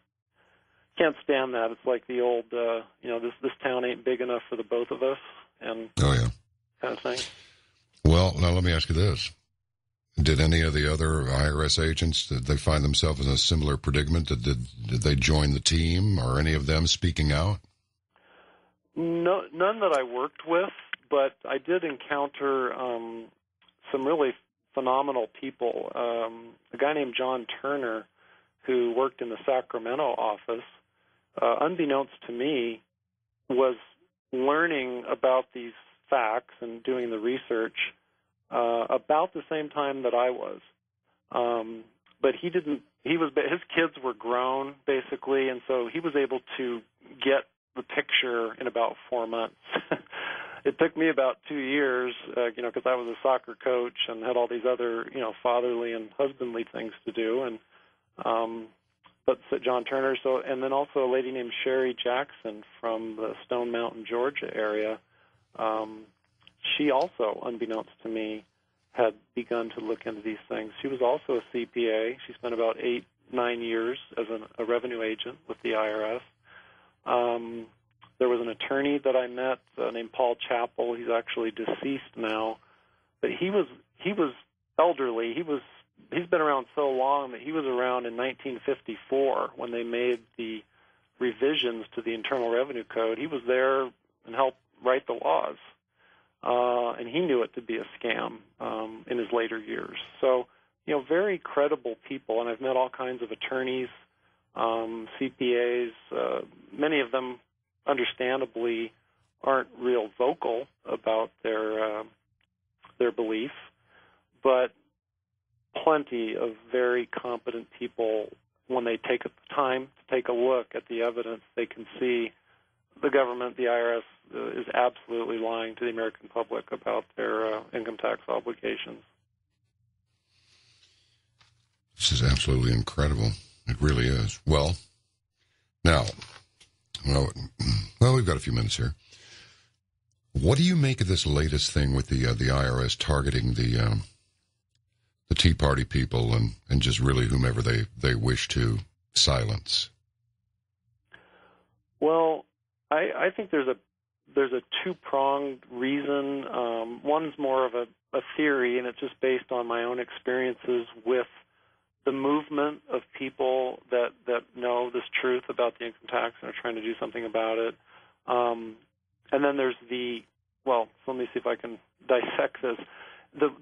B: stand that. It's like the old, this town ain't big enough for the both of us, and kind of thing.
A: Well, now let me ask you this. Did any of the other IRS agents, did they find themselves in a similar predicament? Did they join the team, or any of them speaking out?
B: No, none that I worked with, but I did encounter some really phenomenal people. A guy named John Turner, who worked in the Sacramento office, unbeknownst to me, was learning about these facts and doing the research about the same time that I was. But his kids were grown, basically, and so he was able to get the picture in about 4 months. It took me about 2 years, because I was a soccer coach and had all these other, fatherly and husbandly things to do. And but John Turner, and then also a lady named Sherry Jackson from the Stone Mountain, Georgia area. She also, unbeknownst to me, had begun to look into these things. She was also a CPA. She spent about 8-9 years as a revenue agent with the IRS. There was an attorney that I met named Paul Chappell. He's actually deceased now, but he was elderly. He's been around so long that he was around in 1954 when they made the revisions to the Internal Revenue Code. He was there and helped write the laws, and he knew it to be a scam in his later years. So, very credible people, and I've met all kinds of attorneys, CPAs. Many of them, understandably, aren't real vocal about their belief, but plenty of very competent people, when they take the time to take a look at the evidence, they can see the government, the IRS, is absolutely lying to the American public about their income tax obligations.
A: This is absolutely incredible. It really is. Well, now, we've got a few minutes here. What do you make of this latest thing with the IRS targeting the Tea Party people and just really whomever they wish to silence?
B: Well, I think there's a two-pronged reason. One's more of a theory, and it's just based on my own experiences with the movement of people that know this truth about the income tax and are trying to do something about it. And then there's so let me see if I can dissect this.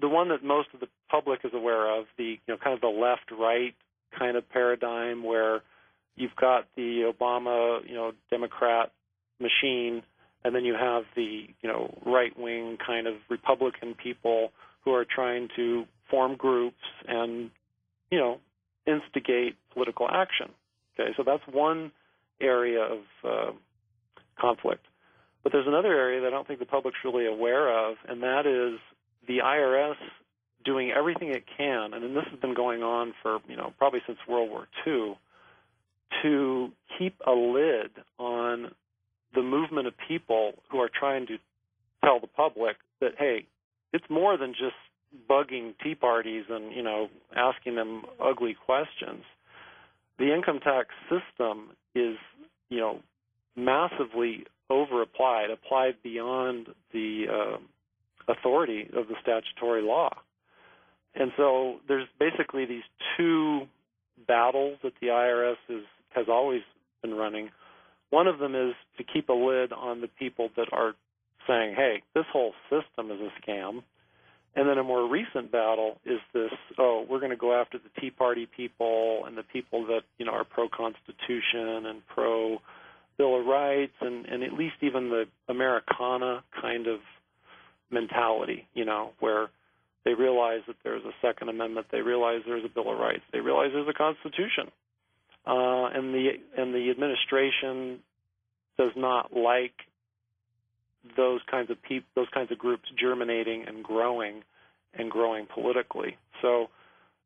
B: The one that most of the public is aware of, the kind of the left-right kind of paradigm where you've got the Obama, Democrat machine, and then you have the, right-wing kind of Republican people who are trying to form groups and, instigate political action. Okay, so that's one area of conflict. But there's another area that I don't think the public's really aware of, and that is the IRS doing everything it can, and this has been going on for, probably since World War II, to keep a lid on the movement of people who are trying to tell the public that, hey, it's more than just bugging Tea Parties and, asking them ugly questions. The income tax system is, massively applied beyond the authority of the statutory law. And so there's basically these two battles that the IRS has always been running. One of them is to keep a lid on the people that are saying, hey, this whole system is a scam. And then a more recent battle is this, we're going to go after the Tea Party people and the people that, are pro-Constitution and pro-Bill of Rights and at least even the Americana kind of mentality, where they realize that there's a Second Amendment, they realize there's a Bill of Rights, they realize there's a Constitution. And the administration does not like those kinds of groups germinating and growing politically. So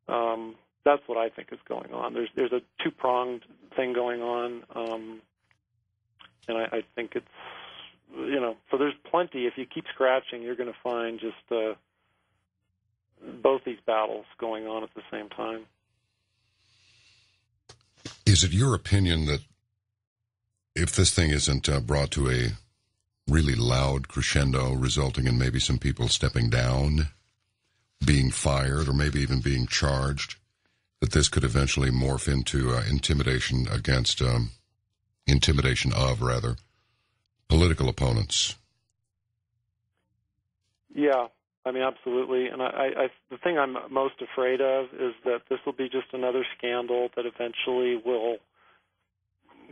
B: that's what I think is going on. There's a two-pronged thing going on, and I think it's so there's plenty. If you keep scratching, you're going to find just both these battles going on at the same time.
A: Is it your opinion that if this thing isn't brought to a really loud crescendo, resulting in maybe some people stepping down, being fired, or maybe even being charged, that this could eventually morph into intimidation of political opponents?
B: Yeah, absolutely. And the thing I'm most afraid of is that this will be just another scandal that eventually will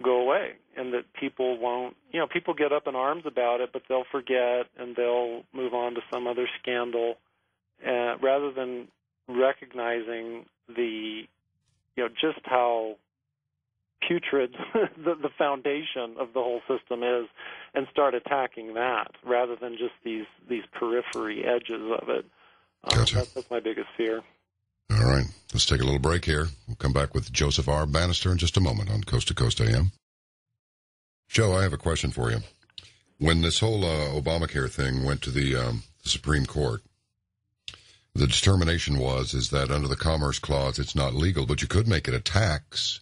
B: go away, and that people won't, people get up in arms about it, but they'll forget and they'll move on to some other scandal, rather than recognizing just how putrid the foundation of the whole system is, and start attacking that rather than just these periphery edges of it.
A: Gotcha.
B: That's my biggest fear.
A: All right. Let's take a little break here. We'll come back with Joseph R. Banister in just a moment on Coast to Coast AM. Joe, I have a question for you. When this whole Obamacare thing went to the Supreme Court, the determination is that under the Commerce Clause, it's not legal, but you could make it a tax.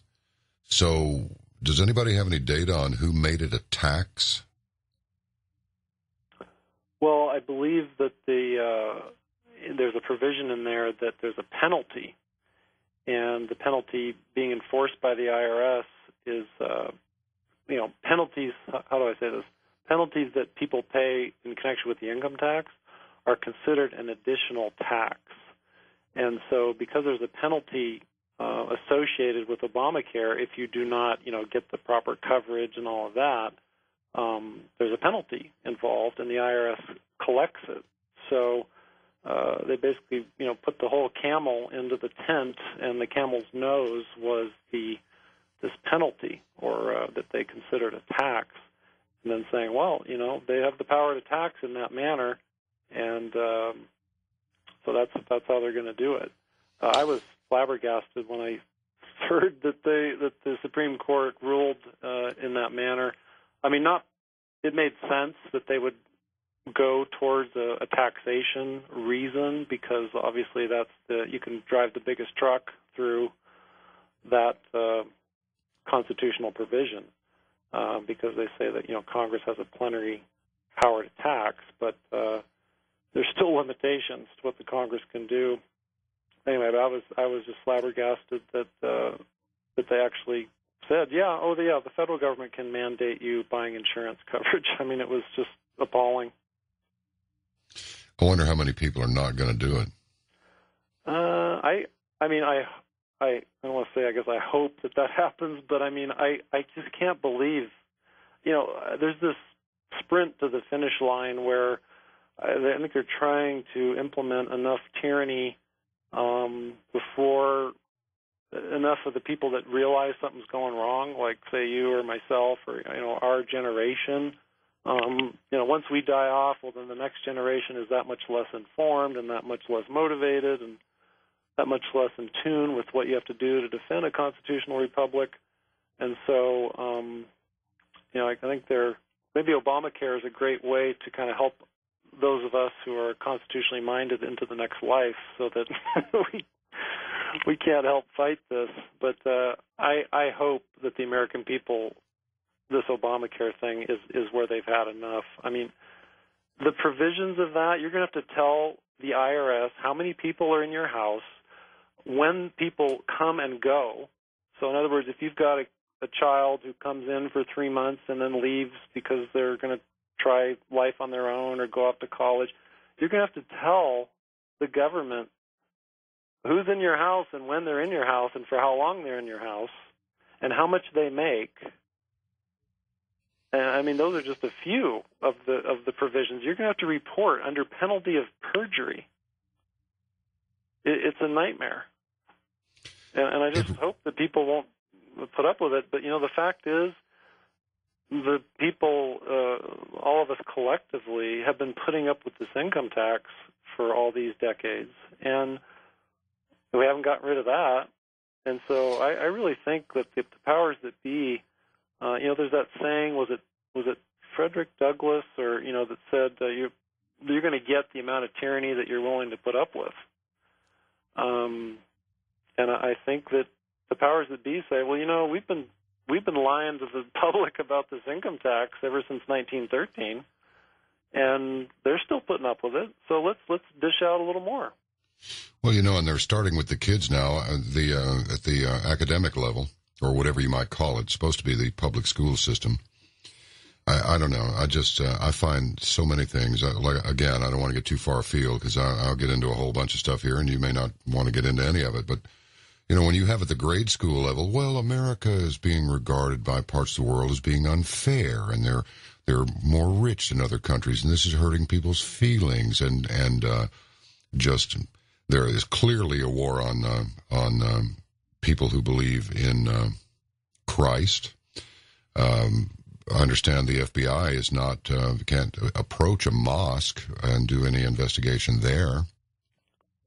A: So does anybody have any data on who made it a tax?
B: Well, I believe that there's a provision in there that there's a penalty, and the penalty being enforced by the IRS is, penalties, how do I say this? Penalties that people pay in connection with the income tax are considered an additional tax. And so because there's a penalty associated with Obamacare, if you do not, get the proper coverage and all of that, there's a penalty involved, and the IRS collects it. So they basically, put the whole camel into the tent, and the camel's nose was this penalty, or that they considered a tax, and then saying, well, they have the power to tax in that manner, and so that's how they're going to do it. I was flabbergasted when I heard that the Supreme Court ruled in that manner. I mean, it made sense that they would go towards a taxation reason, because obviously you can drive the biggest truck through that constitutional provision, because they say that Congress has a plenary power to tax, but there's still limitations to what the Congress can do. Anyway, but I was just flabbergasted that they actually said, the federal government can mandate you buying insurance coverage. I mean, it was just appalling.
A: I wonder how many people are not going to do it.
B: I don't want to say, I guess I hope that happens, but I mean, I just can't believe, there's this sprint to the finish line where I think they're trying to implement enough tyranny before enough of the people that realize something's going wrong, like, say, you or myself or, our generation, once we die off, well, then the next generation is that much less informed and that much less motivated and that much less in tune with what you have to do to defend a constitutional republic. And so, I think maybe Obamacare is a great way to kind of help those of us who are constitutionally minded into the next life, so that we can't help fight this. But I hope that the American people, this Obamacare thing is where they've had enough. I mean, the provisions of that, you're going to have to tell the IRS how many people are in your house, when people come and go. So in other words, if you've got a child who comes in for 3 months and then leaves because they're going to try life on their own or go off to college, you're going to have to tell the government who's in your house and when they're in your house and for how long they're in your house and how much they make. And I mean, those are just a few of the provisions. You're going to have to report under penalty of perjury. It's a nightmare. And I just hope that people won't put up with it. But, the fact is, the people, all of us collectively, have been putting up with this income tax for all these decades. And we haven't gotten rid of that. And so I really think that the powers that be, there's that saying, was it Frederick Douglass, or, that said you're going to get the amount of tyranny that you're willing to put up with. And I think that the powers that be say, well, we've been lying to the public about this income tax ever since 1913, and they're still putting up with it. So let's dish out a little more.
A: Well, and they're starting with the kids now, at the academic level, or whatever you might call it. It's supposed to be the public school system. I don't know. I find so many things. Again, I don't want to get too far afield, because I'll get into a whole bunch of stuff here, and you may not want to get into any of it. But, when you have at the grade school level, well, America is being regarded by parts of the world as being unfair, and they're more rich than other countries, and this is hurting people's feelings, and just there is clearly a war on people who believe in priced. I understand the FBI is not can't approach a mosque and do any investigation there.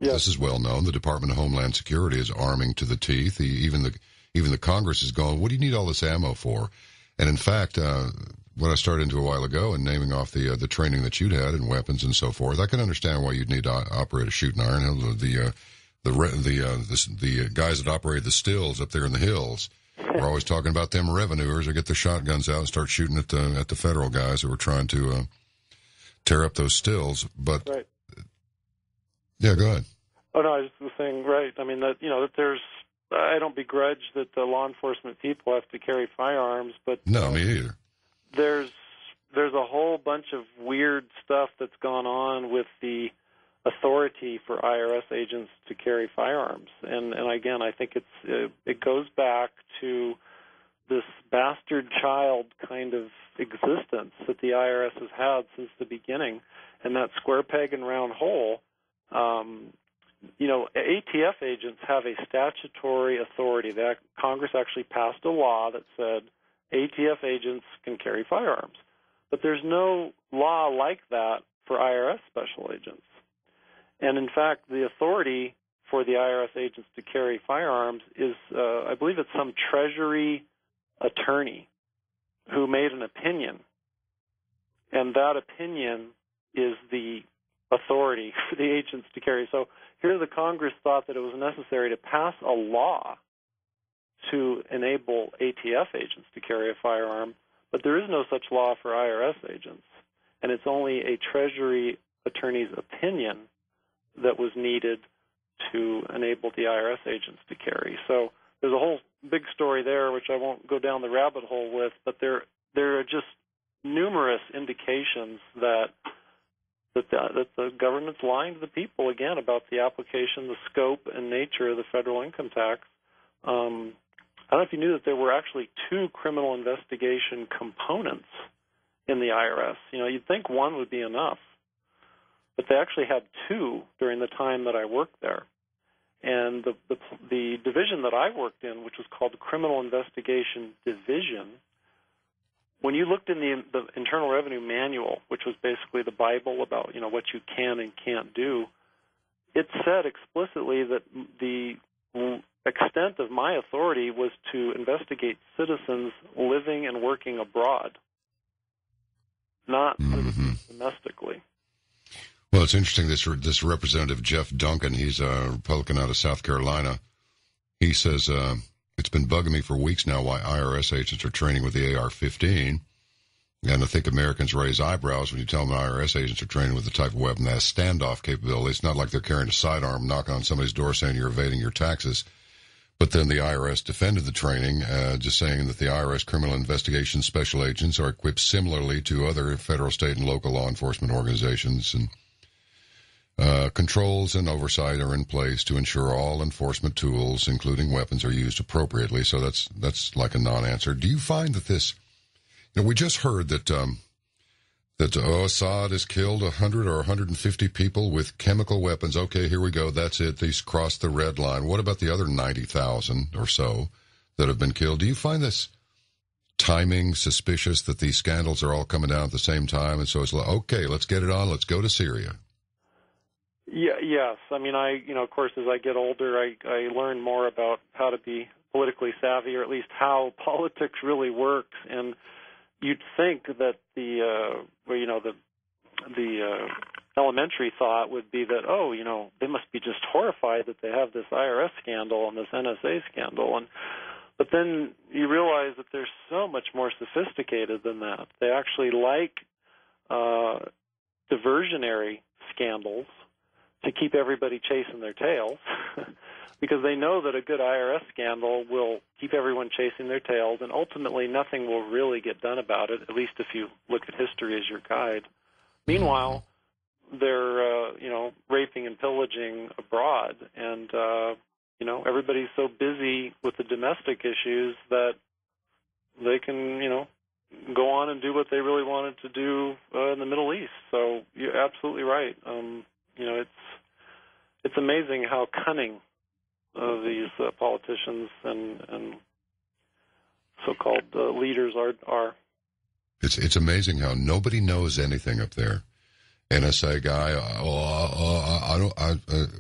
A: Yes. This is well known. The Department of Homeland Security is arming to the teeth. Even the Congress is going, what do you need all this ammo for? And in fact, what I started into a while ago and naming off the training that you'd had in weapons and so forth, I can understand why you'd need to operate a shooting iron. The guys that operate the stills up there in the hills are always talking about them revenuers who get their shotguns out and start shooting at the federal guys who are trying to tear up those stills. But
B: right.
A: Yeah, go ahead.
B: Oh no, I was saying right. I mean that that there's. I don't begrudge that the law enforcement people have to carry firearms, but
A: no, me either.
B: There's a whole bunch of weird stuff that's gone on with the authority for IRS agents to carry firearms, and again, I think it goes back to this bastard child kind of existence that the IRS has had since the beginning, and that square peg and round hole. ATF agents have a statutory authority. That Congress actually passed a law that said ATF agents can carry firearms. But there's no law like that for IRS special agents. And in fact, the authority for the IRS agents to carry firearms is, I believe it's some Treasury attorney who made an opinion. And that opinion is the authority for the agents to carry. So here the Congress thought that it was necessary to pass a law to enable ATF agents to carry a firearm, but there is no such law for IRS agents, and it's only a Treasury attorney's opinion that was needed to enable the IRS agents to carry. So there's a whole big story there, which I won't go down the rabbit hole with, but there are just numerous indications that the government's lying to the people, again, about the application, the scope, and nature of the federal income tax. I don't know if you knew that there were actually two criminal investigation components in the IRS. You'd think one would be enough, but they actually had two during the time that I worked there. And the division that I worked in, which was called the Criminal Investigation Division, when you looked in the Internal Revenue Manual, which was basically the Bible about what you can and can't do, it said explicitly that the extent of my authority was to investigate citizens living and working abroad, not citizens domestically.
A: Well, it's interesting. This Representative Jeff Duncan, he's a Republican out of South Carolina. He says it's been bugging me for weeks now why IRS agents are training with the AR-15. And I think Americans raise eyebrows when you tell them IRS agents are training with the type of weapon that has standoff capability. It's not like they're carrying a sidearm, knocking on somebody's door saying you're evading your taxes. But then the IRS defended the training, just saying that the IRS criminal investigation special agents are equipped similarly to other federal, state, and local law enforcement organizations. And controls and oversight are in place to ensure all enforcement tools, including weapons, are used appropriately. So that's like a non-answer. Do you find that this... we just heard that Assad has killed 100 or 150 people with chemical weapons. Okay, here we go. That's it. These crossed the red line. What about the other 90,000 or so that have been killed? Do you find this timing suspicious that these scandals are all coming down at the same time? And so it's like, okay, let's get it on. Let's go to Syria.
B: Yeah, yes. I mean, of course, as I get older, I learn more about how to be politically savvy, or at least how politics really works. And you'd think that the elementary thought would be that, they must be just horrified that they have this IRS scandal and this NSA scandal. But then you realize that they're so much more sophisticated than that. They actually like diversionary scandals to keep everybody chasing their tails because they know that a good IRS scandal will keep everyone chasing their tails, and ultimately nothing will really get done about it, at least if you look at history as your guide. Meanwhile, they're, raping and pillaging abroad, and, everybody's so busy with the domestic issues that they can, go on and do what they really wanted to do in the Middle East. So you're absolutely right. It's amazing how cunning these politicians and so-called leaders are.
A: It's amazing how nobody knows anything up there. NSA guy,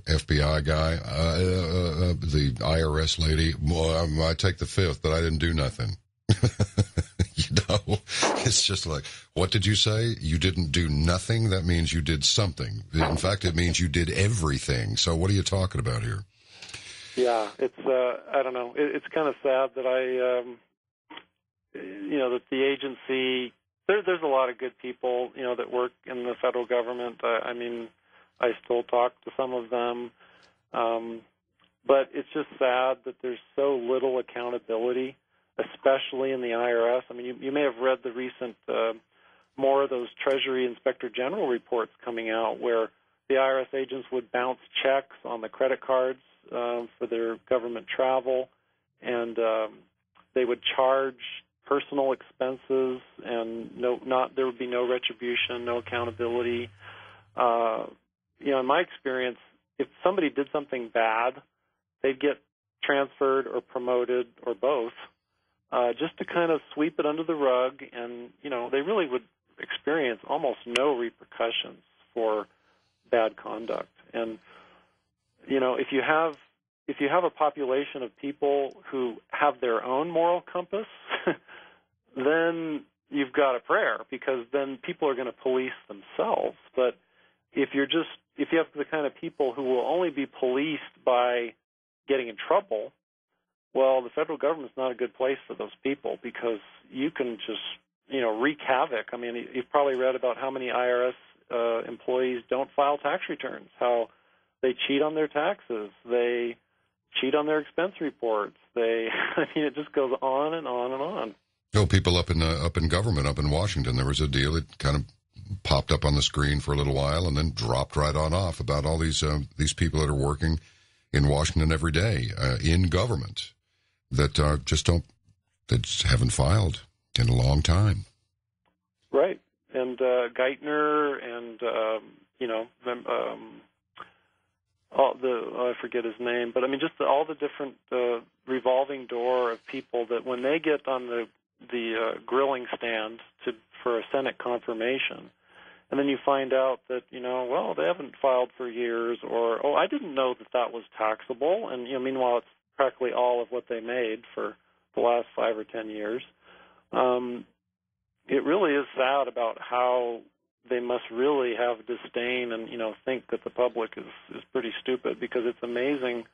A: FBI guy, the IRS lady. Well, I take the fifth, but I didn't do nothing. It's just like, what did you say? You didn't do nothing? That means you did something. In fact, it means you did everything. So what are you talking about here?
B: Yeah, it's, I don't know. It's kind of sad that that the agency, there's a lot of good people, that work in the federal government. I mean, I still talk to some of them. But it's just sad that there's so little accountability, especially in the IRS. I mean, you may have read the recent, more of those Treasury Inspector General reports coming out where the IRS agents would bounce checks on the credit cards for their government travel, and they would charge personal expenses, and there would be no retribution, no accountability. In my experience, if somebody did something bad, they'd get transferred or promoted or both, just to kind of sweep it under the rug, and they really would experience almost no repercussions for bad conduct. And if you have a population of people who have their own moral compass, then you've got a prayer, because then people are going to police themselves. But if you have the kind of people who will only be policed by getting in trouble, well, the federal government's not a good place for those people, because you can just wreak havoc. I mean, you've probably read about how many IRS employees don't file tax returns, how they cheat on their taxes, they cheat on their expense reports. It just goes on and on and on.
A: People up in government, up in Washington, there was a deal that kind of popped up on the screen for a little while and then dropped right on off about all these people that are working in Washington every day in government that that haven't filed in a long time.
B: Right, and Geithner and I forget his name, but I mean, just all the different revolving door of people that when they get on the grilling stand for a Senate confirmation, and then you find out that they haven't filed for years, or I didn't know that was taxable, and meanwhile it's practically all of what they made for the last 5 or 10 years. It really is sad about how they must really have disdain and think that the public is pretty stupid, because it's amazing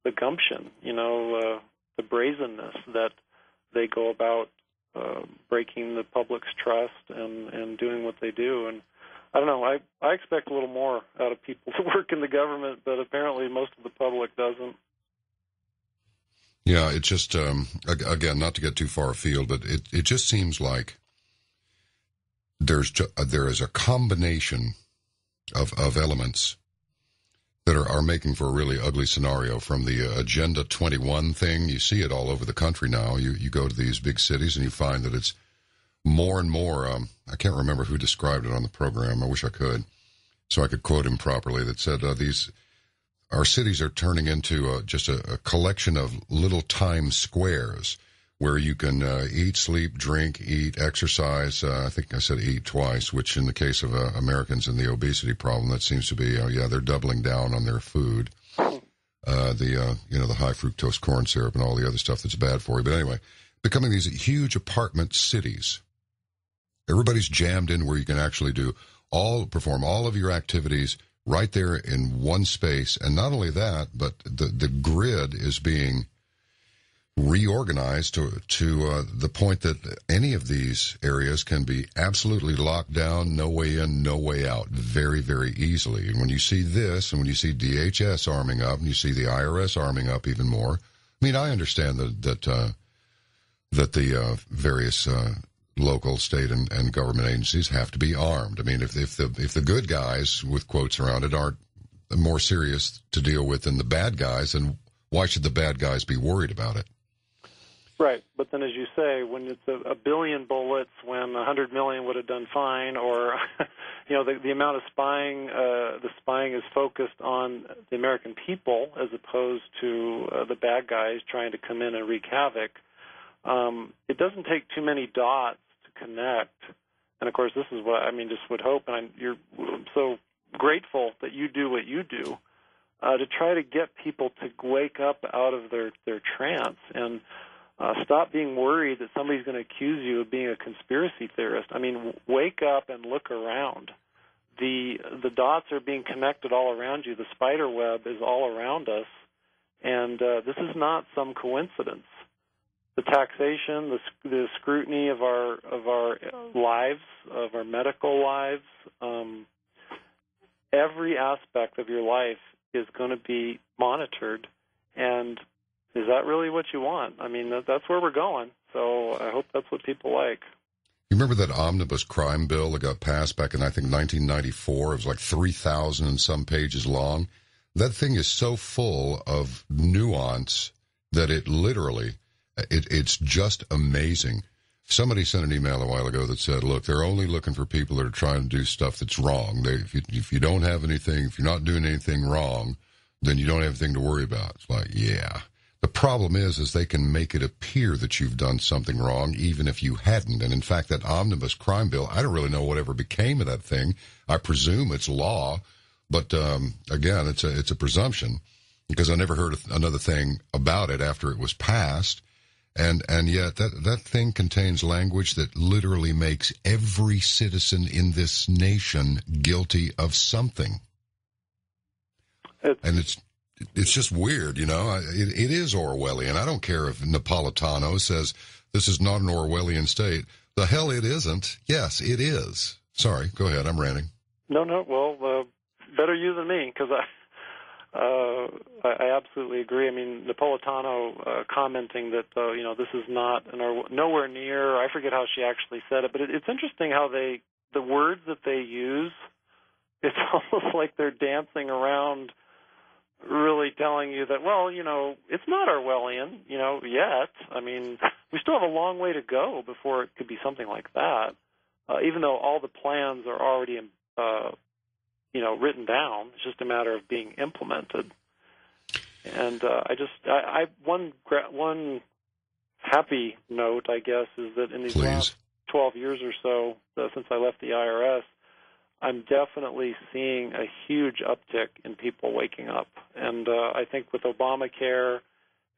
B: the gumption, the brazenness that they go about breaking the public's trust and doing what they do. And I don't know, I expect a little more out of people who work in the government, but apparently most of the public doesn't.
A: Yeah, it just, again, not to get too far afield, but it just seems like there is a combination of elements that are making for a really ugly scenario. From the Agenda 21 thing, you see it all over the country now. You go to these big cities and you find that it's more and more, I can't remember who described it on the program. I wish I could, so I could quote him properly, that said our cities are turning into just a collection of little Times Squares where you can eat, sleep, drink, eat, exercise. I think I said eat twice, which in the case of Americans and the obesity problem, that seems to be, they're doubling down on their food. The high fructose corn syrup and all the other stuff that's bad for you. But anyway, becoming these huge apartment cities. Everybody's jammed in where you can actually perform all of your activities right there in one space. And not only that, but the grid is being reorganized to the point that any of these areas can be absolutely locked down, no way in, no way out, very, very easily. And when you see this, and when you see DHS arming up, and you see the IRS arming up even more, I mean, I understand that the various local, state, and government agencies have to be armed. I mean, if the good guys, with quotes around it, aren't more serious to deal with than the bad guys, then why should the bad guys be worried about it?
B: Right, but then as you say, when it's a billion bullets, when 100 million would have done fine, or the amount of spying, the spying is focused on the American people as opposed to the bad guys trying to come in and wreak havoc. It doesn't take too many dots to connect. And, of course, this is what just would hope, and you're so grateful that you do what you do, to try to get people to wake up out of their trance and stop being worried that somebody's going to accuse you of being a conspiracy theorist. Wake up and look around. The dots are being connected all around you. The spider web is all around us, and this is not some coincidence. The taxation, the scrutiny of our lives, of our medical lives, every aspect of your life is going to be monitored. And is that really what you want? That's where we're going. So I hope that's what people like.
A: You remember that omnibus crime bill that got passed back in, I think, 1994? It was like 3,000 and some pages long. That thing is so full of nuance that it literally, it's just amazing. Somebody sent an email a while ago that said, look, they're only looking for people that are trying to do stuff that's wrong. If you don't have anything, if you're not doing anything wrong, then you don't have anything to worry about. It's like, yeah. The problem is they can make it appear that you've done something wrong, even if you hadn't. And in fact, that omnibus crime bill, I don't really know whatever became of that thing. I presume it's law, but again, it's a presumption, because I never heard another thing about it after it was passed. And yet that thing contains language that literally makes every citizen in this nation guilty of something. And it's just weird, you know. It is Orwellian. I don't care if Napolitano says this is not an Orwellian state. The hell it isn't. Yes, it is. Sorry, go ahead. I'm ranting. No.
B: Well, better you than me, because I absolutely agree. Napolitano commenting that this is not nowhere near. I forget how she actually said it, but it's interesting how the words that they use. It's almost like they're dancing around, really telling you that, it's not Orwellian, yet. We still have a long way to go before it could be something like that, even though all the plans are already, written down. It's just a matter of being implemented. And one happy note, I guess, is that in these last 12 years or so, since I left the IRS, I'm definitely seeing a huge uptick in people waking up. And I think with Obamacare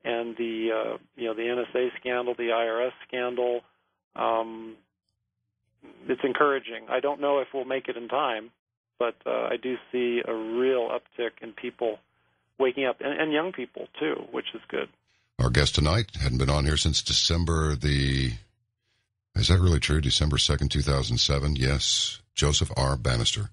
B: and the NSA scandal, the IRS scandal, it's encouraging. I don't know if we'll make it in time, but I do see a real uptick in people waking up, and young people too, which is good.
A: Our guest tonight hadn't been on here since December is that really true? December 2nd, 2007? Yes. Joseph R. Banister.